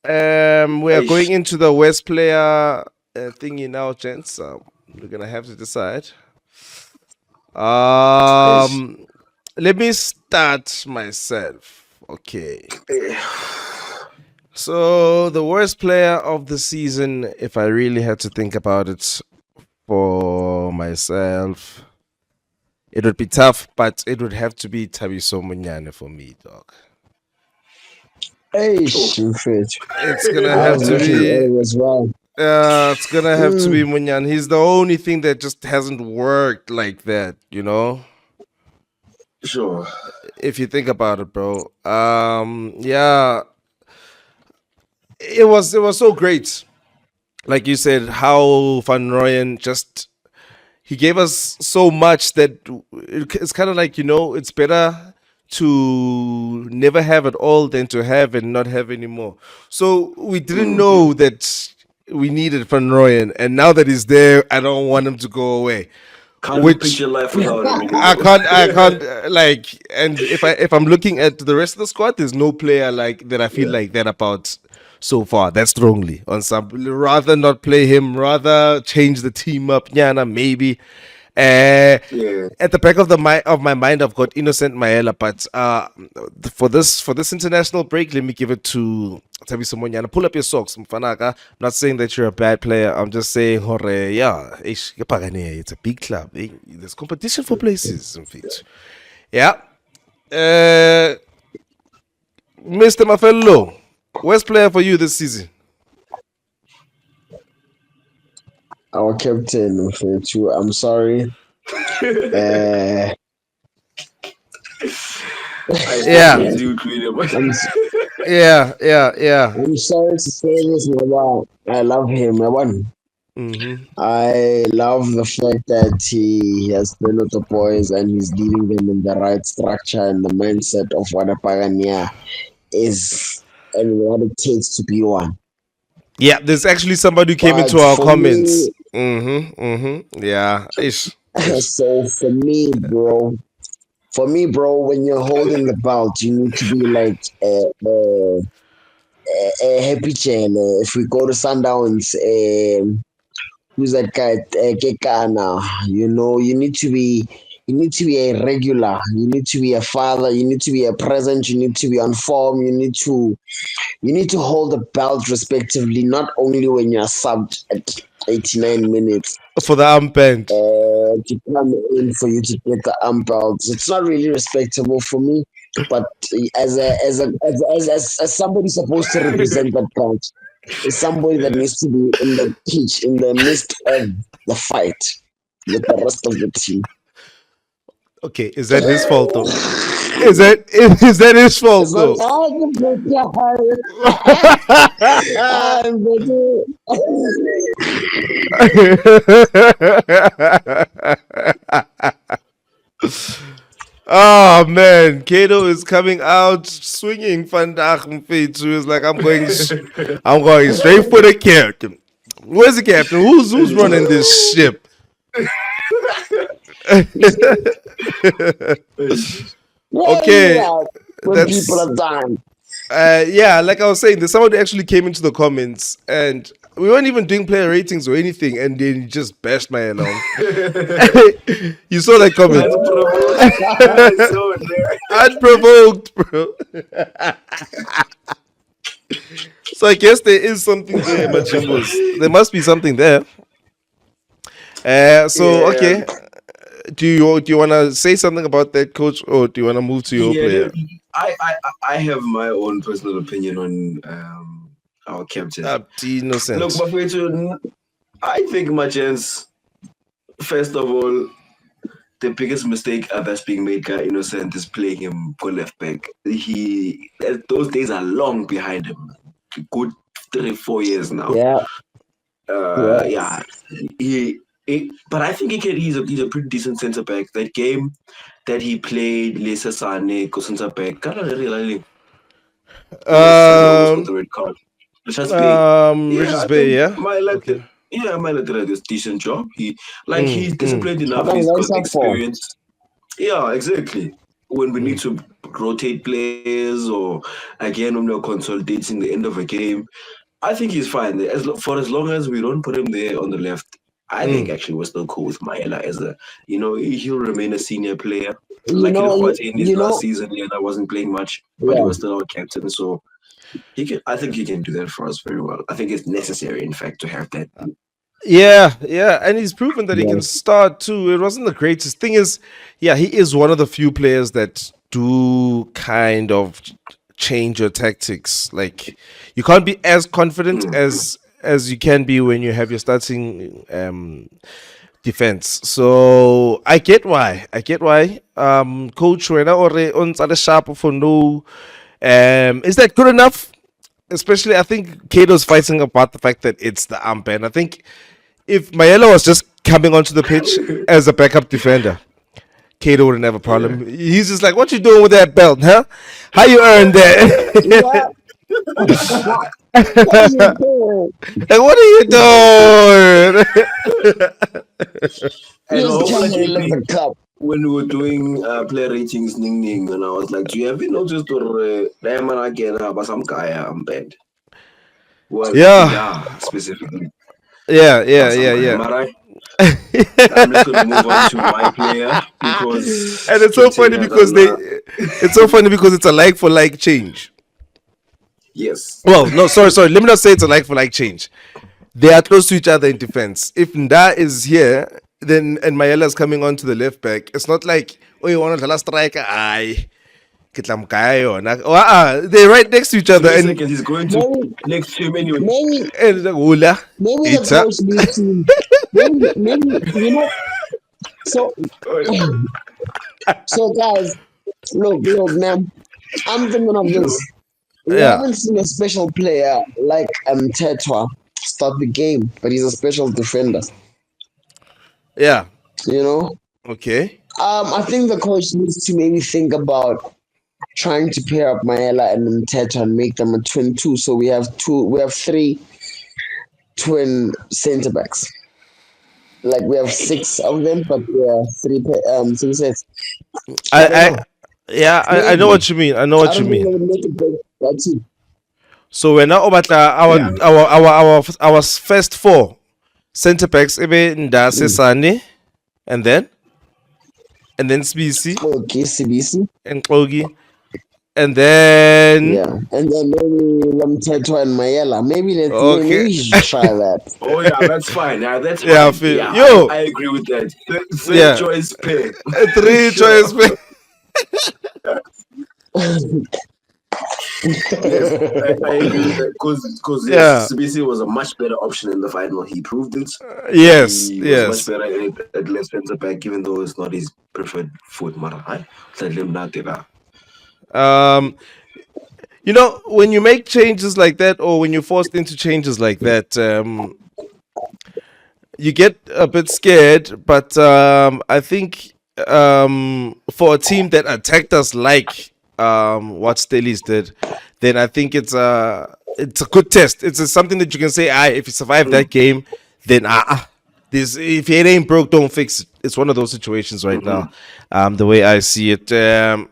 We are going into the worst player thingy now, gents. We're gonna have to decide. Let me start myself. Okay. So the worst player of the season, if I really had to think about it for myself, it would be tough, but it would have to be Thabiso Munyane for me, dog. Hey, shoot. It's gonna have to be as well. it's gonna have to be Munyan. He's the only thing that just hasn't worked like that, you know? Sure. If you think about it, bro. Yeah. It was so great. Like you said, how Van Rooyen just he gave us so much that it's kind of like, it's better to never have it all than to have and not have anymore. So we didn't know that we needed Van Rooyen, and now that he's there, I don't want him to go away. Can't picture life without him. I can't and if I'm looking at the rest of the squad, there's no player like that I feel like that about so far. That strongly on some. Rather not play him, rather change the team up. Nyana, maybe. At the back of my mind, I've got Innocent Maela, but for this international break, let me give it to Thabiso Munyane. Pull up your socks, Mfanaka. I'm not saying that you're a bad player. I'm just saying, it's a big club. There's competition for places, in fact. Yeah. Mr. Mafello, worst player for you this season? Our captain, too. I'm sorry. Yeah. Yeah. I'm sorry to say this, but I love him. I love the fact that he has been with the boys and he's leading them in the right structure and the mindset of what a Pagania is and what it takes to be one. Yeah, there's actually somebody who came into our comments. Yeah. So for me, bro, when you're holding the belt, you need to be like a happy chain. If we go to Sundowns, who's that guy? Kekana. You need to be You need to be a regular. You need to be a father. You need to be a present. You need to be on form. You need to hold the belt respectively, not only when you're subbed at 89 minutes For the armband. to come in for you to get the belts. It's not really respectable for me, but as somebody supposed to represent that belt, as somebody that needs to be in the pitch, in the midst of the fight with the rest of the team. Okay, is that his fault though? Is that his fault So though? I'm better. Oh man, Kato is coming out swinging. Vandaag Mfethu is like, I'm going straight for the captain. Where's the captain? Who's running this ship? Okay, When that's people are dying. yeah. Like I was saying, there's someone who actually came into the comments, and we weren't even doing player ratings or anything, and then he just bashed my head on. You saw that comment? Unprovoked, bro. So I guess there is something there, Machimbos. There must be something there. So okay. Do you want to say something about that, coach, or do you want to move to your player? I have my own personal opinion on our captain. Innocent. Look, Bafetu, I think Machens, first of all, the biggest mistake that's being made by Innocent is playing him for left back. Those days are long behind him. Good 3-4 years now. Yeah. But I think he's a pretty decent centre back. That game that he played, Lisa Sane, go centre back. He almost got the red card. Richards Bay, yeah. Okay. Mile did a decent job. He's disciplined enough. He's got experience. Yeah, exactly. When we need to rotate players, or again when we're consolidating the end of a game, I think he's fine. For as long as we don't put him there on the left, I think actually we're still cool with Maela as he'll remain a senior player. In his last season, that wasn't playing much, but he was still our captain. So I think he can do that for us very well. I think it's necessary, in fact, to have that. Yeah, and he's proven that he can start too. It wasn't the greatest thing. He is one of the few players that do kind of change your tactics. Like, you can't be as confident as you can be when you have your starting defense. So I get why. Coach, when on the sharp for no, is that good enough? Especially, I think Kato's fighting about the fact that it's the armband. I think if Mayela was just coming onto the pitch as a backup defender, Kato wouldn't have a problem. He's just like, what you doing with that belt, huh? How you earned that? Like, what are you doing? When we were doing player ratings, and I was like, do you ever noticed Diamond again about some guy armband? Well, yeah, specifically. Yeah. I'm just gonna move on to my player because and it's so funny because it's a like for like change. Yes. Well, no, sorry. Let me not say it's a like for like change. They are close to each other in defense. If Nda is here, then and Mayela is coming on to the left back, it's not like, oh, you want to last striker? Aye. They're right next to each other. And he's going to next to him anyway. Maybe the coach needs to. Maybe So guys, look, man. I'm thinking of this. We haven't seen a special player like Tetwa start the game, but he's a special defender. Yeah. Okay. I think the coach needs to maybe think about trying to pair up Maela and Mteta and make them a twin two. So we have three twin centre backs. Like we have 6 of them, but three sets. I know what you mean. So we're now over our first 4 centre backs, Nda Sesane, and then and then Spisi Okay, CBC. and Kogi, and then Yeah, and then maybe Lamteto and Mayela. Maybe okay, we should try that. Oh yeah, that's fine. Yeah, that's yeah, fine. Yeah, yo, I agree with that. Third yeah, choice pair. three Sure. choice. Yes, I agree with that because Yeah, yes, CBC was a much better option in the final. He proved it. yes, He was much yes. better at left centre back, even though it's not his preferred foot. Mara, Um, when you make changes like that, or when you're forced into changes like that, you get a bit scared. But I think for a team that attacked us like what Stelis did, then I think it's a good test. Something that you can say, if you survive that game, then this if it ain't broke, don't fix it. It's one of those situations right now, the way I see it.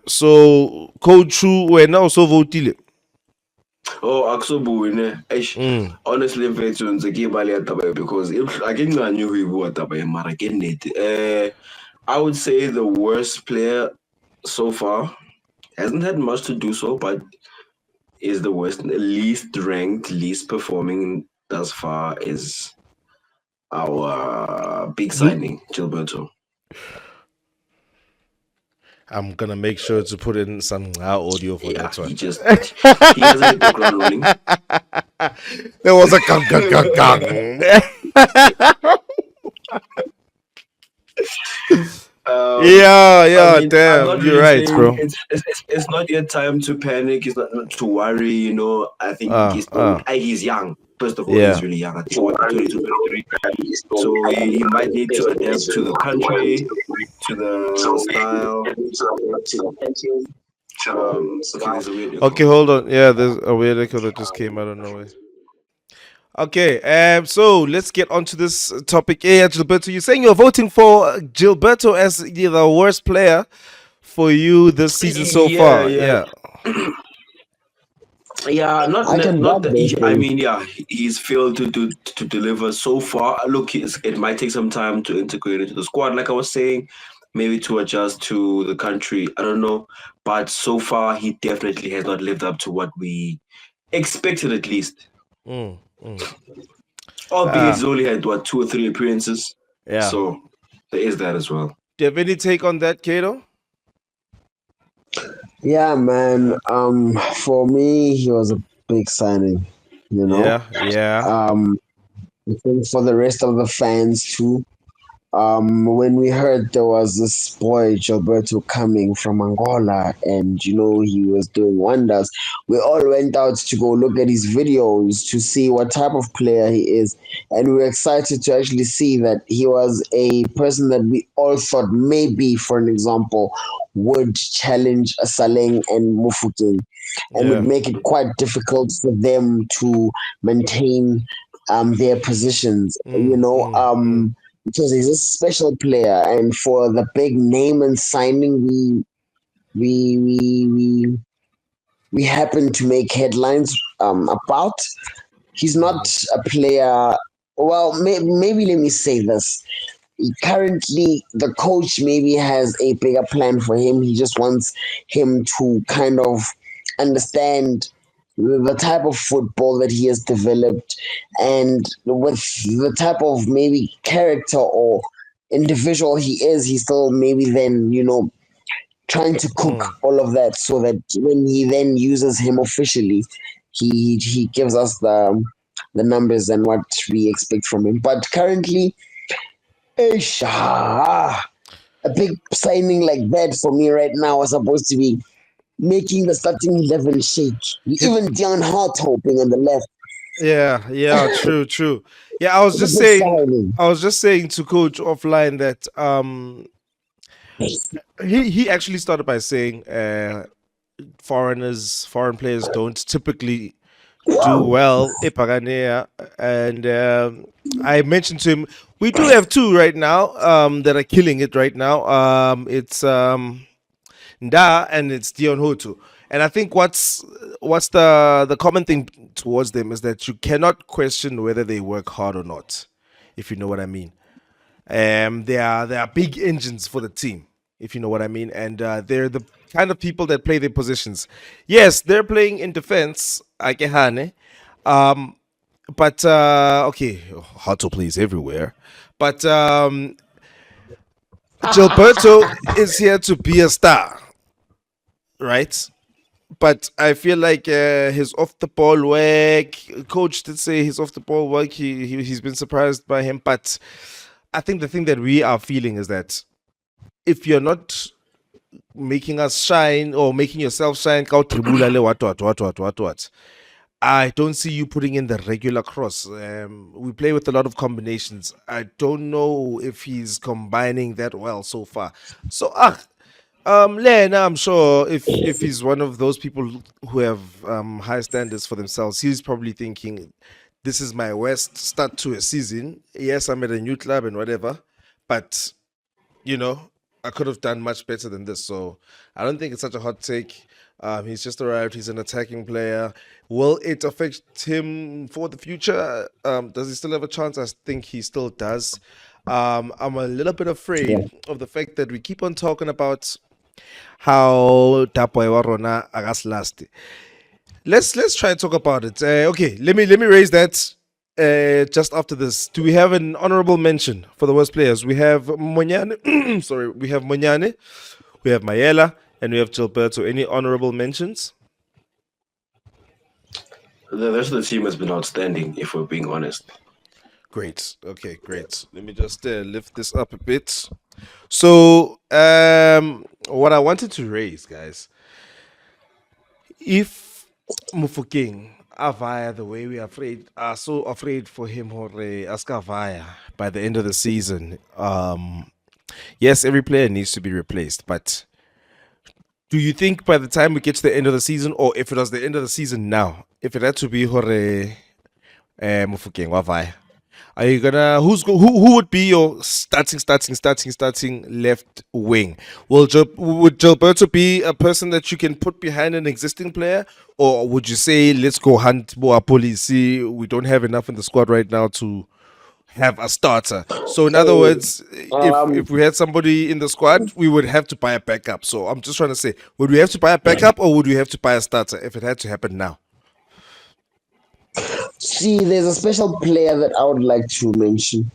So Coach Chu, we're now so voted. Oh, Aksobu, honestly, veterans, the game because if I didn't know who was Mara, I would say the worst player so far hasn't had much to do so, but is the worst, least ranked, least performing thus far is our big signing, Gilberto. I'm gonna make sure to put in some audio for Yeah, that one. he hasn't hit the ground running. There was a gang gang gang gang. Yeah, I'm damn, not you're really right, saying bro. it's not yet time to panic. It's not to worry. I think he's young. First of all, Yeah. he's really young. I think what 22, 23. So he might need to adapt to the country, to the style. Okay, there's a weird echo. Okay, hold on. Yeah, there's a weird echo that just came out of nowhere. Okay, so let's get onto this topic. Yeah, Gilberto, you're saying you're voting for Gilberto as the worst player for you this season so far. Yeah. Yeah, I can not back that. those I things. mean, yeah, he's failed to deliver so far. Look, it might take some time to integrate into the squad, like I was saying, maybe to adjust to the country. I don't know, but so far he definitely has not lived up to what we expected, at least. Mm, Albeit he's only had what 2 or 3 appearances, yeah. so there is that as well. Do you have any take on that, Kato? Yeah, man. For me, he was a big signing. You know. Yeah. I think for the rest of the fans too. When we heard there was this boy Gilberto coming from Angola, and he was doing wonders, we all went out to go look at his videos to see what type of player he is, and we were excited to actually see that he was a person that we all thought maybe, for an example, would challenge Saleng and Mufukeng, and would Yeah. make it quite difficult for them to maintain their positions. Because he's a special player, and for the big name and signing, we happen to make headlines about. He's not a player. Well, maybe let me say this. Currently, the coach maybe has a bigger plan for him. He just wants him to kind of understand the type of football that he has developed, and with the type of maybe character or individual he is, he still maybe then trying to cook all of that so that when he then uses him officially, he gives us the numbers and what we expect from him. But currently, a big signing like that for me right now is supposed to be making the starting 11 shake. Even Dion Hart hoping on the left. Yeah, true. Yeah, I was It's a just big saying signing. to coach offline that he actually started by saying foreign players don't typically do well Epaganea, and I mentioned to him we do have two right now that are killing it right now. It's Nda and it's Dion Hotu. And I think what's the common thing towards them is that you cannot question whether they work hard or not, if you know what I mean. They are big engines for the team. if you know what I mean. And they're the kind of people that play their positions. Yes, they're playing in defense, Akehane. But okay, hard to please everywhere. But Gilberto is here to be a star, right? But I feel like his off the ball work, coach did say his off the ball work, he's been surprised by him. But I think the thing that we are feeling is that if you're not making us shine or making yourself shine, what, I don't see you putting in the regular cross. We play with a lot of combinations. I don't know if he's combining that well so far. So, Lena, I'm sure if he's one of those people who have high standards for themselves, he's probably thinking, "This is my worst start to a season. Yes, I'm at a new club and whatever, but you know, I could have done much better than this." So I don't think it's such a hot take. He's just arrived. He's an attacking player. Will it affect him for the future? Does he still have a chance? I think he still does. I'm a little bit afraid of the fact that we keep on talking about how Tapo Warona agas last. Let's try and talk about it. Okay, let me raise that just after this. Do we have an honorable mention for the worst players? We have Monyane. Sorry, we have Monyane, we have Mayela, and we have Gilberto. Any honorable mentions? The rest of the team has been outstanding, if we're being honest. Great. Okay, great. Let me just lift this up a bit. So, what I wanted to raise, guys, if Mufokeng Avaya the way we are so afraid for him or Askavaya by the end of the season, yes, every player needs to be replaced, but do you think by the time we get to the end of the season, or if it was the end of the season now, if it had to be Hore Mufokeng Wavaya, are you gonna who would be your starting left wing? Would Gilberto be a person that you can put behind an existing player, or would you say let's go hunt Boa Policy? We don't have enough in the squad right now to have a starter. So in other words, if we had somebody in the squad, we would have to buy a backup. So I'm just trying to say, would we have to buy a backup or would we have to buy a starter if it had to happen now? See, there's a special player that I would like to mention.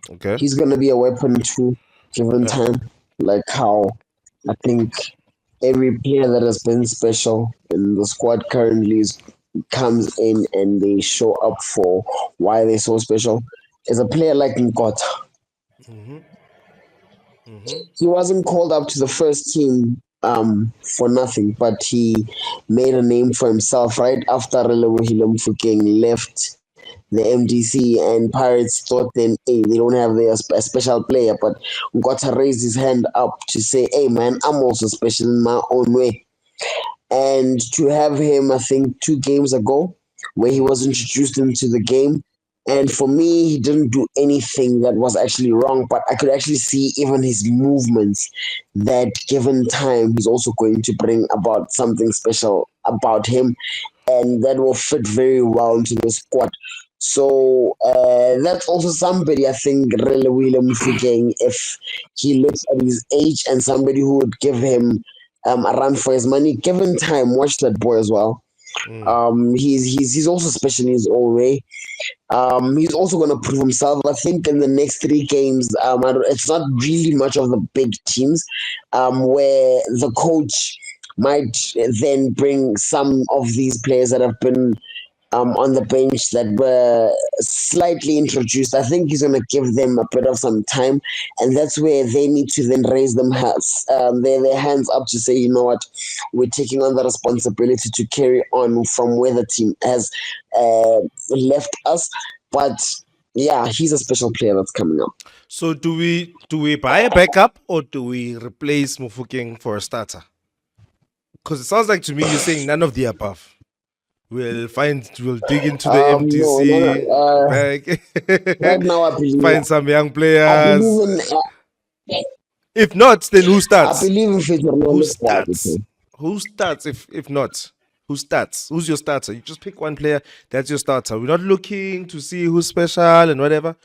Okay. He's gonna be a weapon too, given time. Like how I think every player that has been special in the squad currently comes in and they show up for why they're so special. Is a player like Nkota. He wasn't called up to the first team for nothing, but he made a name for himself right after Relebohile Mofokeng left the MDC, and Pirates thought then, hey, they don't have a special player, but Nkota raised his hand up to say, hey man, I'm also special in my own way. And to have him, I think 2 games ago, where he was introduced into the game, and for me, he didn't do anything that was actually wrong, but I could actually see even his movements that given time, he's also going to bring about something special about him, and that will fit very well into the squad. So that's also somebody I think really William Mufokeng, if he looks at his age, and somebody who would give him a run for his money, given time. Watch that boy as well. He's also special in his own way. He's also going to prove himself. I think in the next 3 games, it's not really much of the big teams, where the coach might then bring some of these players that have been on the bench that were slightly introduced. I think he's going to give them a bit of some time, and that's where they need to then raise their hands up to say, you know what, we're taking on the responsibility to carry on from where the team has left us. But yeah, he's a special player that's coming up. So do we buy a backup or do we replace Mufokeng for a starter? Because it sounds like to me you're saying none of the above. We'll dig into the MTC bag. Right now, I believe Find some young I players. believe in If not, then who starts? I believe in future. Who starts? Who starts if not? Who starts? Who's your starter? You just pick one player, that's your starter. We're not looking to see who's special and whatever.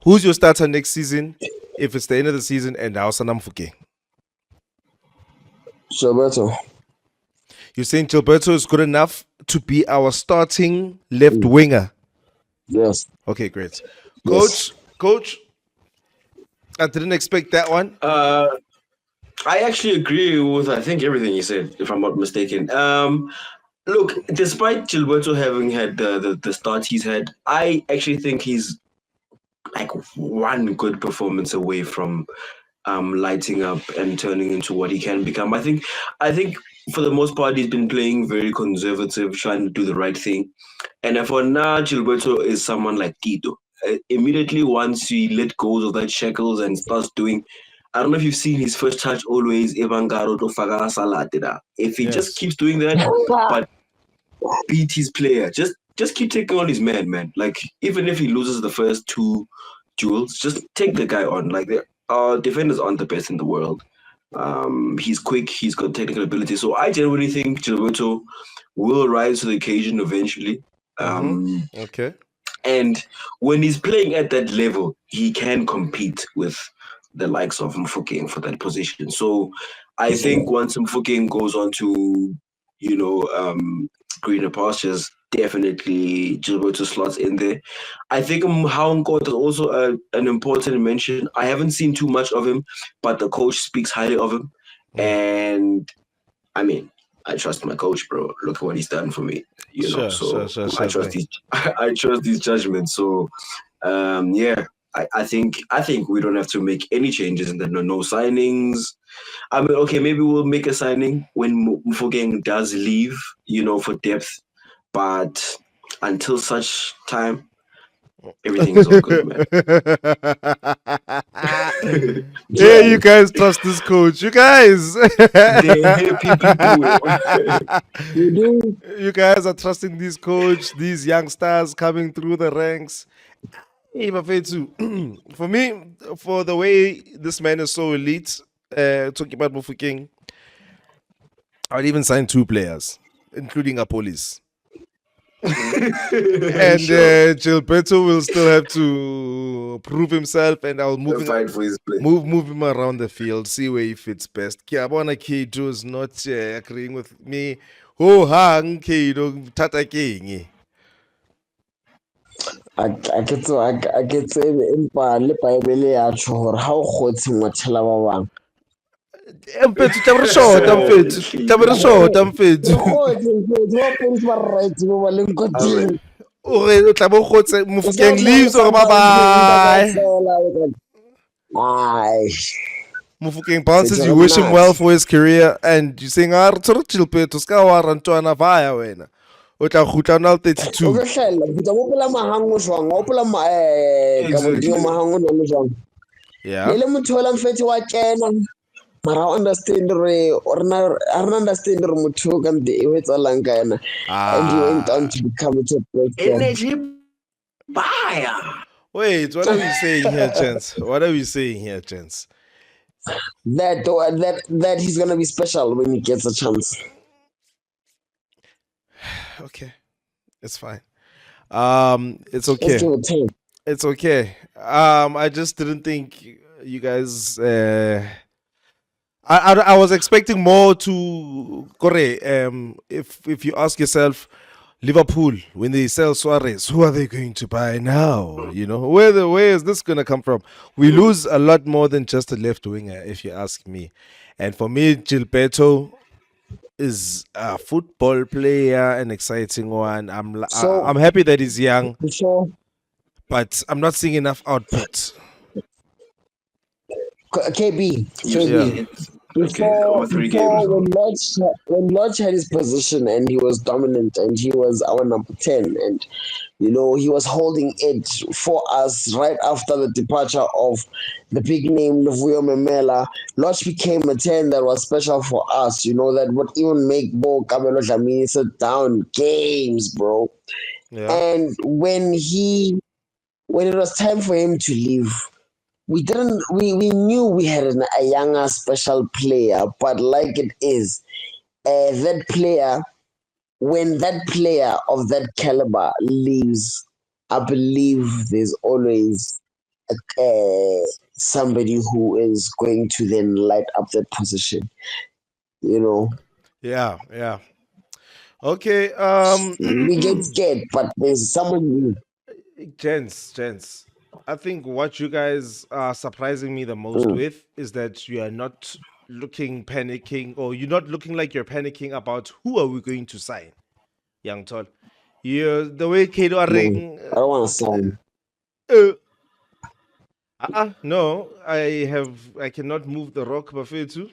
Who's your starter next season if it's the end of the season and Aosanam Fuke? Gilberto. You're saying Gilberto is good enough to be our starting left winger? Yes. Okay, great. Yes. Coach, I didn't expect that one. I actually agree with I think everything you said, if I'm not mistaken. Look, despite Gilberto having had the start he's had, I actually think he's like one good performance away from lighting up and turning into what he can become. I think for the most part he's been playing very conservative, trying to do the right thing. And for now, Gilberto is someone like Tito. Immediately once he let go of that shackles and starts doing, I don't know if you've seen his first touch always Evangaro to Fagara Salatida. If he just Yes. keeps doing that, but beat his player, just keep taking on his man. Like even if he loses the first two duels, just take the guy on. Like our defenders aren't the best in the world. He's quick, he's got technical ability. So I genuinely think Gilberto will rise to the occasion eventually. Okay. And when he's playing at that level, he can compete with the likes of Mfokeng for that position. So I think once Mfokeng goes on to, you know, greener pastures, definitely Gilberto slots in there. I think Haunkot is also an important mention. I haven't seen too much of him, but the coach speaks highly of him. And I mean, I trust my coach, bro. Look at what he's done for me. So I trust Sure. I trust his judgment. So yeah, I think we don't have to make any changes and then no signings. I mean, okay, maybe we'll make a signing when Mfogeng does leave, for depth. But until such time, everything is all good, man. Yeah, you guys trust this coach. You guys. The happy people. You do? You guys are trusting this coach, these youngsters coming through the ranks. Hey, Bafethu, for me, for the way this man is so elite, talking about Mufukeng, I would even sign 2 players, including Apolis. And Sure. Gilberto will still have to prove himself, and I'll Fight for his place. move him around the field, see where he fits best. Kiabona Keito is not agreeing with me. Ho hang Keito Tata King. A ke tsebe empa le Bible ya tjho hore ha o kgotse ngwathela ba bang. Mfethu, tla be re shota mfethu. Tla be re shota mfethu. Mokgotsi wa police ba right mo ba leng koting. O tla be o kgotse Mofokeng leaves or bye bye. Ai. Mufukeng bounces, It's you wish him not. well for his career, and you saying, "Ah, tsoro Gilberto, ska wa rantwana vaya wena." O tla kgutla na O 32. ka hlella butsa mo pela mahango jwang o pela ka bodimo mahango no jwang Yeah. le motho la mfetse wa kena mara I understand re understand re motho ka nte e wetsalang ka yena and he went on to become a top player. Energy buyer. Wait, what are we saying here, gents? What are we saying here, gents? That he's gonna be special when he gets a chance. Okay, it's fine. It's Let's okay. give it 10. It's okay. I just didn't think you guys. I was expecting more to Corre. If you ask yourself, Liverpool when they sell Suarez, who are they going to buy now? You know, where is this gonna come from? We lose a lot more than just a left winger, if you ask me. And for me, Gilberto is a football player, an exciting one. So I'm happy that he's young, before but I'm not seeing enough output. KB Yeah. Okay, over 3 games. when Lodge had his position and he was dominant and he was our number 10 and he was holding it for us right after the departure of the big name Luvuyo Memela. Lodge became a 10 that was special for us, that would even make Bo Kabelo Dlamini sit down games, bro. Yeah. And when it was time for him to leave, we didn't we knew we had a younger special player, but like it is, that player when that player of that caliber leaves, I believe there's always somebody who is going to then light up that position. You know, Yeah. Okay. we get scared, but there's someone. Gents. I think what you guys are surprising me the most Mm, with is that you are not looking panicking, or you're not looking like you're panicking about who are we going to sign, young Tol. You the way Kato are no, ring. I don't want to sound. Uh, no, I cannot move the rock buffet too.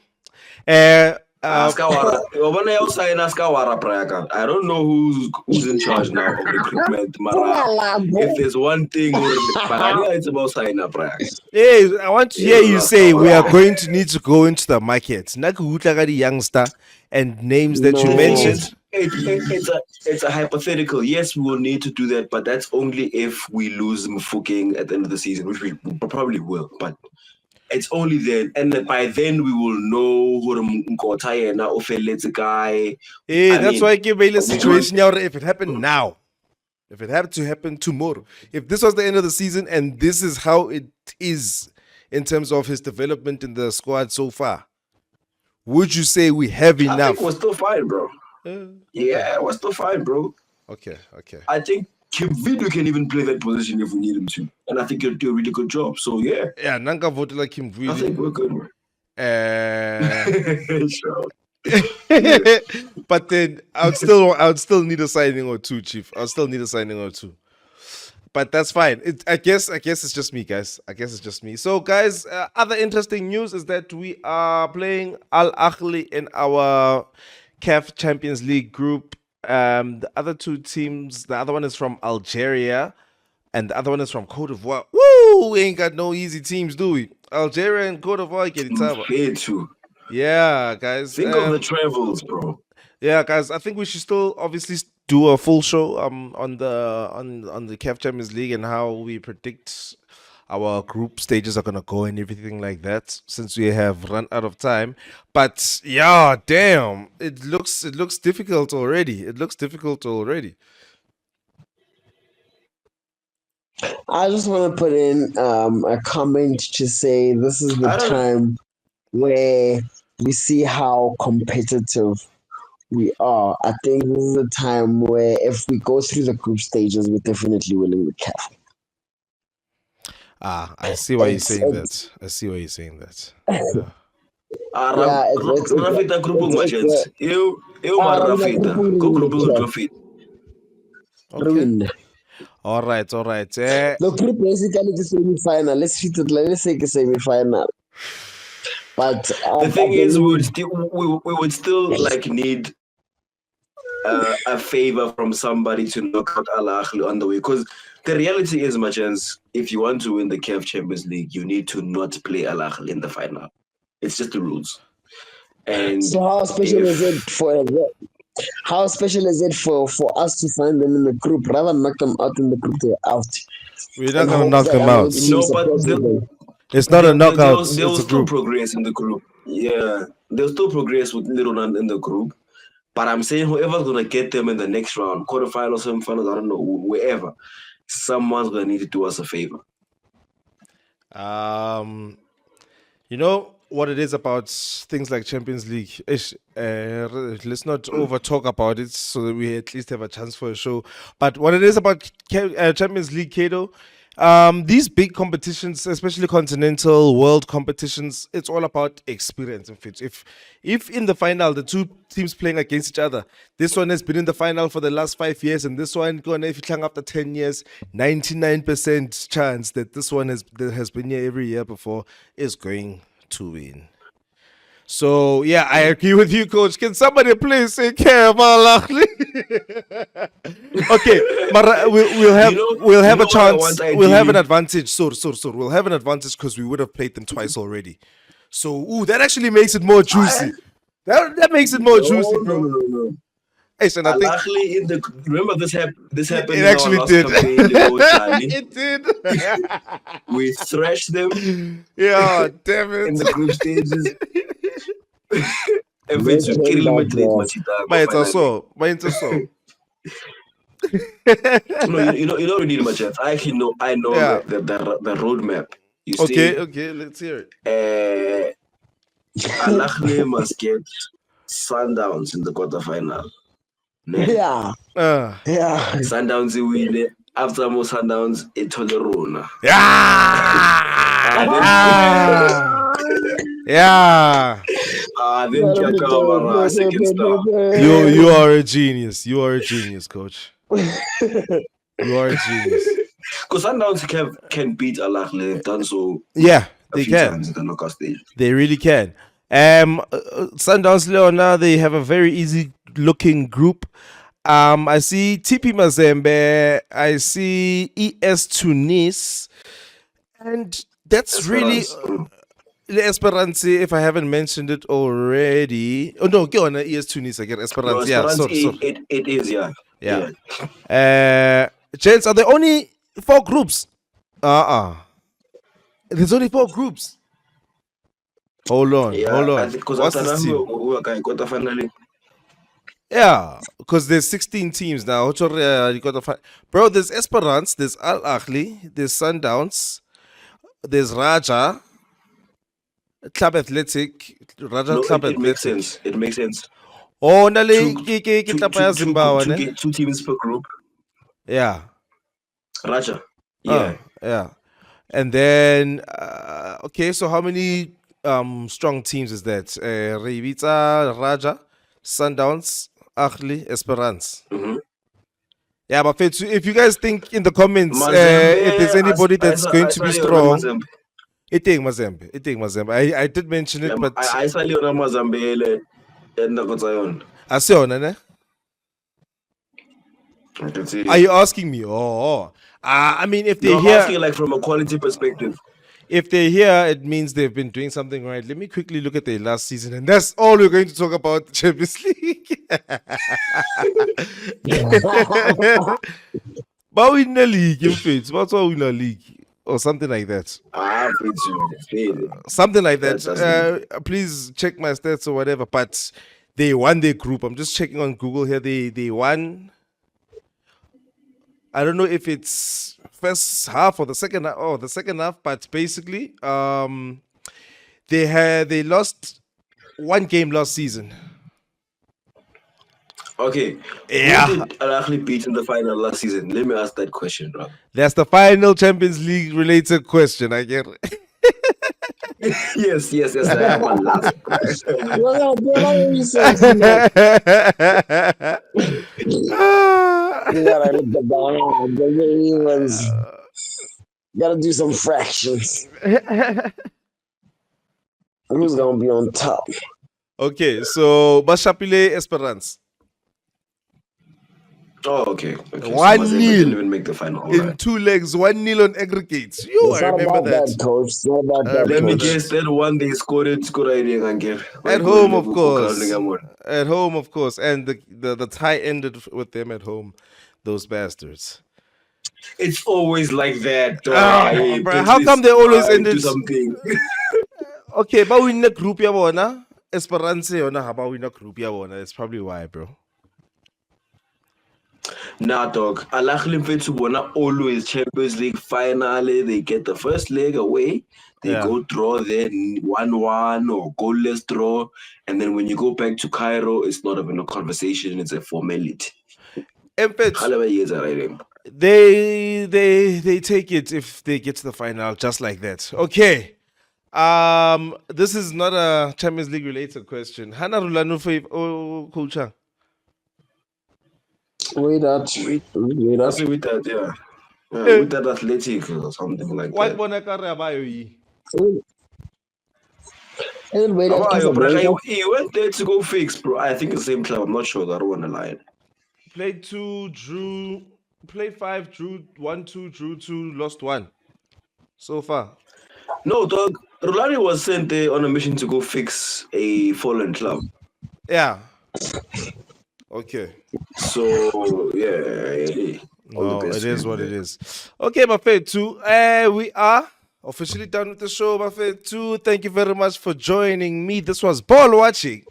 Uh, uh, Askawara, Askawara Prayaga. I don't know who's in charge now of recruitment, Mara. If there's one thing, or Bagania, it's about signing up Prayaga. hey, I want to hear you say we are Askawara. going to need to go into the market. Naku the youngster and names that you The thing No, is, mentioned. it's a hypothetical. Yes, we will need to do that, but that's only if we lose Mfuking at the end of the season, which we probably will. But it's only then, and then by then we will know who Nkotayena Ofelet's guy. Hey, I that's mean, why I give a we don't. situation now. If it happened now, if it had to happen tomorrow, if this was the end of the season and this is how it is in terms of his development in the squad so far, would you say we have I think we're enough? still fine, bro. Okay, Yeah, we're still fine, bro. okay. I think Video can even play that position if we need him to, and I think he'll do a really good job. So yeah, Yeah, Nanga voted like him I really. think we're good. Bro. Uh, Sure. but then I would still need a signing or two, Chief. I'll still need a signing or two. But that's fine. I guess it's just me, guys. I guess it's just me. So, guys, other interesting news is that we are playing Al Ahly in our CAF Champions League group. The other two teams, the other one is from Algeria, and the other one is from Cote d'Ivoire. Woo! We ain't got no easy teams, do we? Algeria and Cote d'Ivoire get it up. Fair too. Yeah, guys. Think of the travels, bro. Yeah, guys, I think we should still obviously do a full show on the CAF Champions League and how we predict our group stages are gonna go and everything like that, since we have run out of time. But yeah, damn, it looks difficult already. It looks difficult already. I just want to put in a comment to say this is the I don't. time where we see how competitive we are. I think this is a time where if we go through the group stages, we're definitely winning the CAF. I see why you're It's, saying it's that. I see why you're saying that. yeah, Rafita grouping my chance. Eu mar Ravina Rafita. grouping Go ruined grouping the with CAF. Rafita. Okay. Ruined. All right. The group basically the semi-final. Let's treat it like let's say a semi-final. But The I thing is, believe we would still like need a favor from somebody to knock out Al Ahly on the way. Because the reality is, my chance, if you want to win the CAF Champions League, you need to not play Al Ahly in the final. It's just the rules. And so. How special is it for us to find them in the group rather than knock them out in the group? They're out We're not and gonna hopes knock that them another out. team no, but supports them. It's not a knockout. they It's will a still group. progress in the group. Yeah, they'll still progress with little none in the group. But I'm saying whoever's gonna get them in the next round, quarterfinals, semifinals, I don't know, wherever, someone's gonna need to do us a favor. Um, you know what it is about things like Champions League. Let's not over talk about it so that we at least have a chance for a show. But what it is about Champions League, Kato, these big competitions, especially continental world competitions, it's all about experience. If in the final the two teams playing against each other, this one has been in the final for the last 5 years, and this one gonna if you clung after 10 years, 99% chance that this one that has been here every year before is going to win. So yeah, I agree with you, coach. Can somebody please say Kemal Ahly? Okay, Mara, we'll have a what I chance. want We'll have an ideally? advantage. So we'll have an advantage because we would have played them twice already. So that actually makes it more juicy. That makes it more juicy, bro. No. Hey, and I Al think Ahly in the remember this happened it in our actually last did. campaign. They go Charlie. It did. We thrashed them Yeah, damn in it. the group stages. If They it's came kill back, limited bro. Machita, But go it's finally. also. No, you don't need much chance. I know Yeah. the roadmap. You see, Okay, let's hear it. Al Ahly must get Sundowns in the quarterfinal. Ne? Yeah. Yeah. Sundowns win. After more Sundowns, it's Tolerona. Yeah. Then Chakawa, second star. You are a genius. You are a genius, coach. You are a genius. Because Sundowns can beat Al Ahly. They've done so Yeah, a they few can. times in the knockout stage. They really can. Sundowns Leona, they have a very easy looking group. I see TP Mazembe, I see ES Tunis, and that's really Esperance, if I haven't mentioned it already. Oh no, go on, ES Tunis again. Esperance, No, yeah, Esperance, sorry. it is, yeah. Yeah. Gents, are there only 4 groups? There's only 4 groups. Hold on. Because What's after this team? we got quarterfinal. Yeah, because there's 16 teams now. Bro, there's Esperance, there's Al Ahly, there's Sundowns, there's Raja, Club Athletic, Raja No, Club it Athletic. makes sense. It makes sense. Oh, nale Two teams per group. Yeah. Raja. Yeah. Yeah. And then okay, so how many strong teams is that? Revita, Raja, Sundowns, Ahly, Esperance. Mm-hmm. Yeah, but if you guys think in the comments Mazembe, if there's anybody that's going to be strong, Mazembe. Mazembe. I did mention it, but I saw you on Mazembe and the Asiona, ne? I can see. Are you asking me? I mean, if they're I'm here, asking like from a quality perspective. if they're here, it means they've been doing something right. Let me quickly look at their last season, and that's all we're going to talk about the Champions League. But we in the league, in fact, what's all in the league? Or something like that. Something like that. Please check my stats or whatever. But they won their group. I'm just checking on Google here. They won. I don't know if it's first half or the second half. Oh, the second half. But basically, they lost 1 game last season. Okay. Yeah. Who did Al Ahly beat in the final last season? Let me ask that question, bro. That's the final Champions League related question, I get. Yes. I have one last. Gotta do some fractions. Who's gonna be on top? Okay, so Bashapile Esperance. Oh, okay. 1-0. Didn't even make the final. In 2 legs, 1-0 on aggregates. I remember that. Coach. It's not about that, Let me coach. guess that one they scored again. At home, of course. At home, of course. And the tie ended with them at home. Those bastards. It's always like that. Bro, how come they always ended something? Okay, but we in the group ya bona. Esperance yona haba we in the group ya bona. That's probably why, bro. Nah, dog. Al Ahly mfethu bona always Champions League finale. They get the first leg away. They go draw there 1-1 or goalless draw. And then when you go back to Cairo, it's not even a conversation. It's a formality. In fact, they take it if they get to the final just like that. Okay. This is not a Champions League related question. Hana Rulanu for culture. With that, yeah. With that athletic or something like that. He went there to go fix, bro. I think the same club. I'm not sure. I don't want to lie. Played 2, played 5, drew 1-2, drew 2, lost 1. So far. No, dog. Rulani was sent there on a mission to go fix a fallen club. Yeah. Okay. So yeah. No, it is what it is. Okay, Buffet 2. We are officially done with the show, Buffet 2. Thank you very much for joining me. This was Ball Watching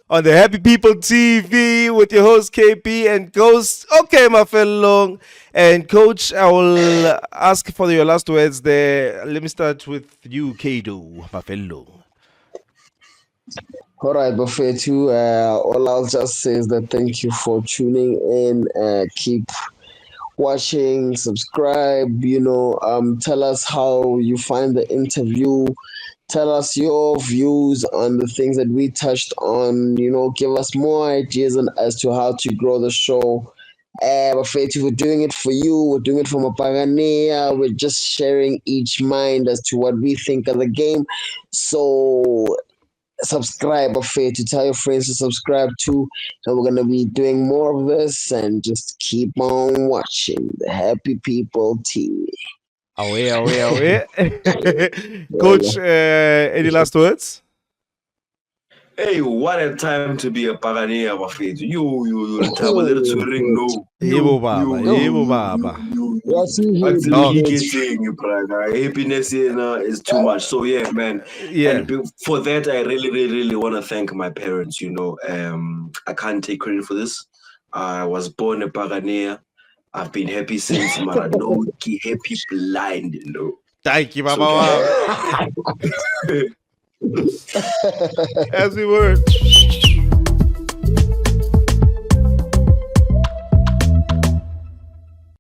on the Happy People TV with your host KP and Ghost. Okay, my fellow. And Coach, I will ask for your last words there. Let me start with you, Kado, my fellow. All right, Bafetu, all I'll just say is that thank you for tuning in. Keep watching, subscribe, tell us how you find the interview. Tell us your views on the things that we touched on. Give us more ideas as to how to grow the show. Bafetu, we're doing it for you. We're doing it from a Pagania. We're just sharing each mind as to what we think of the game. So subscribe, afraid to tell your friends to subscribe too, and we're gonna be doing more of this, and just keep on watching the Happy People TV. Away, away, away. Yeah. Coach, any last words? Hey, what a time to be a Pagania, Bafetu. You, Tabuleta to ring, no. Yebo baba, yebo baba. Yes, Actually, he you getting Praga. Happiness is too much. So yeah, man. Yeah. And for that, I really, really, really want to thank my parents. I can't take credit for this. I was born a Pagania. I've been happy since Maranoki, happy blind, Thank you, So, baba. As we were.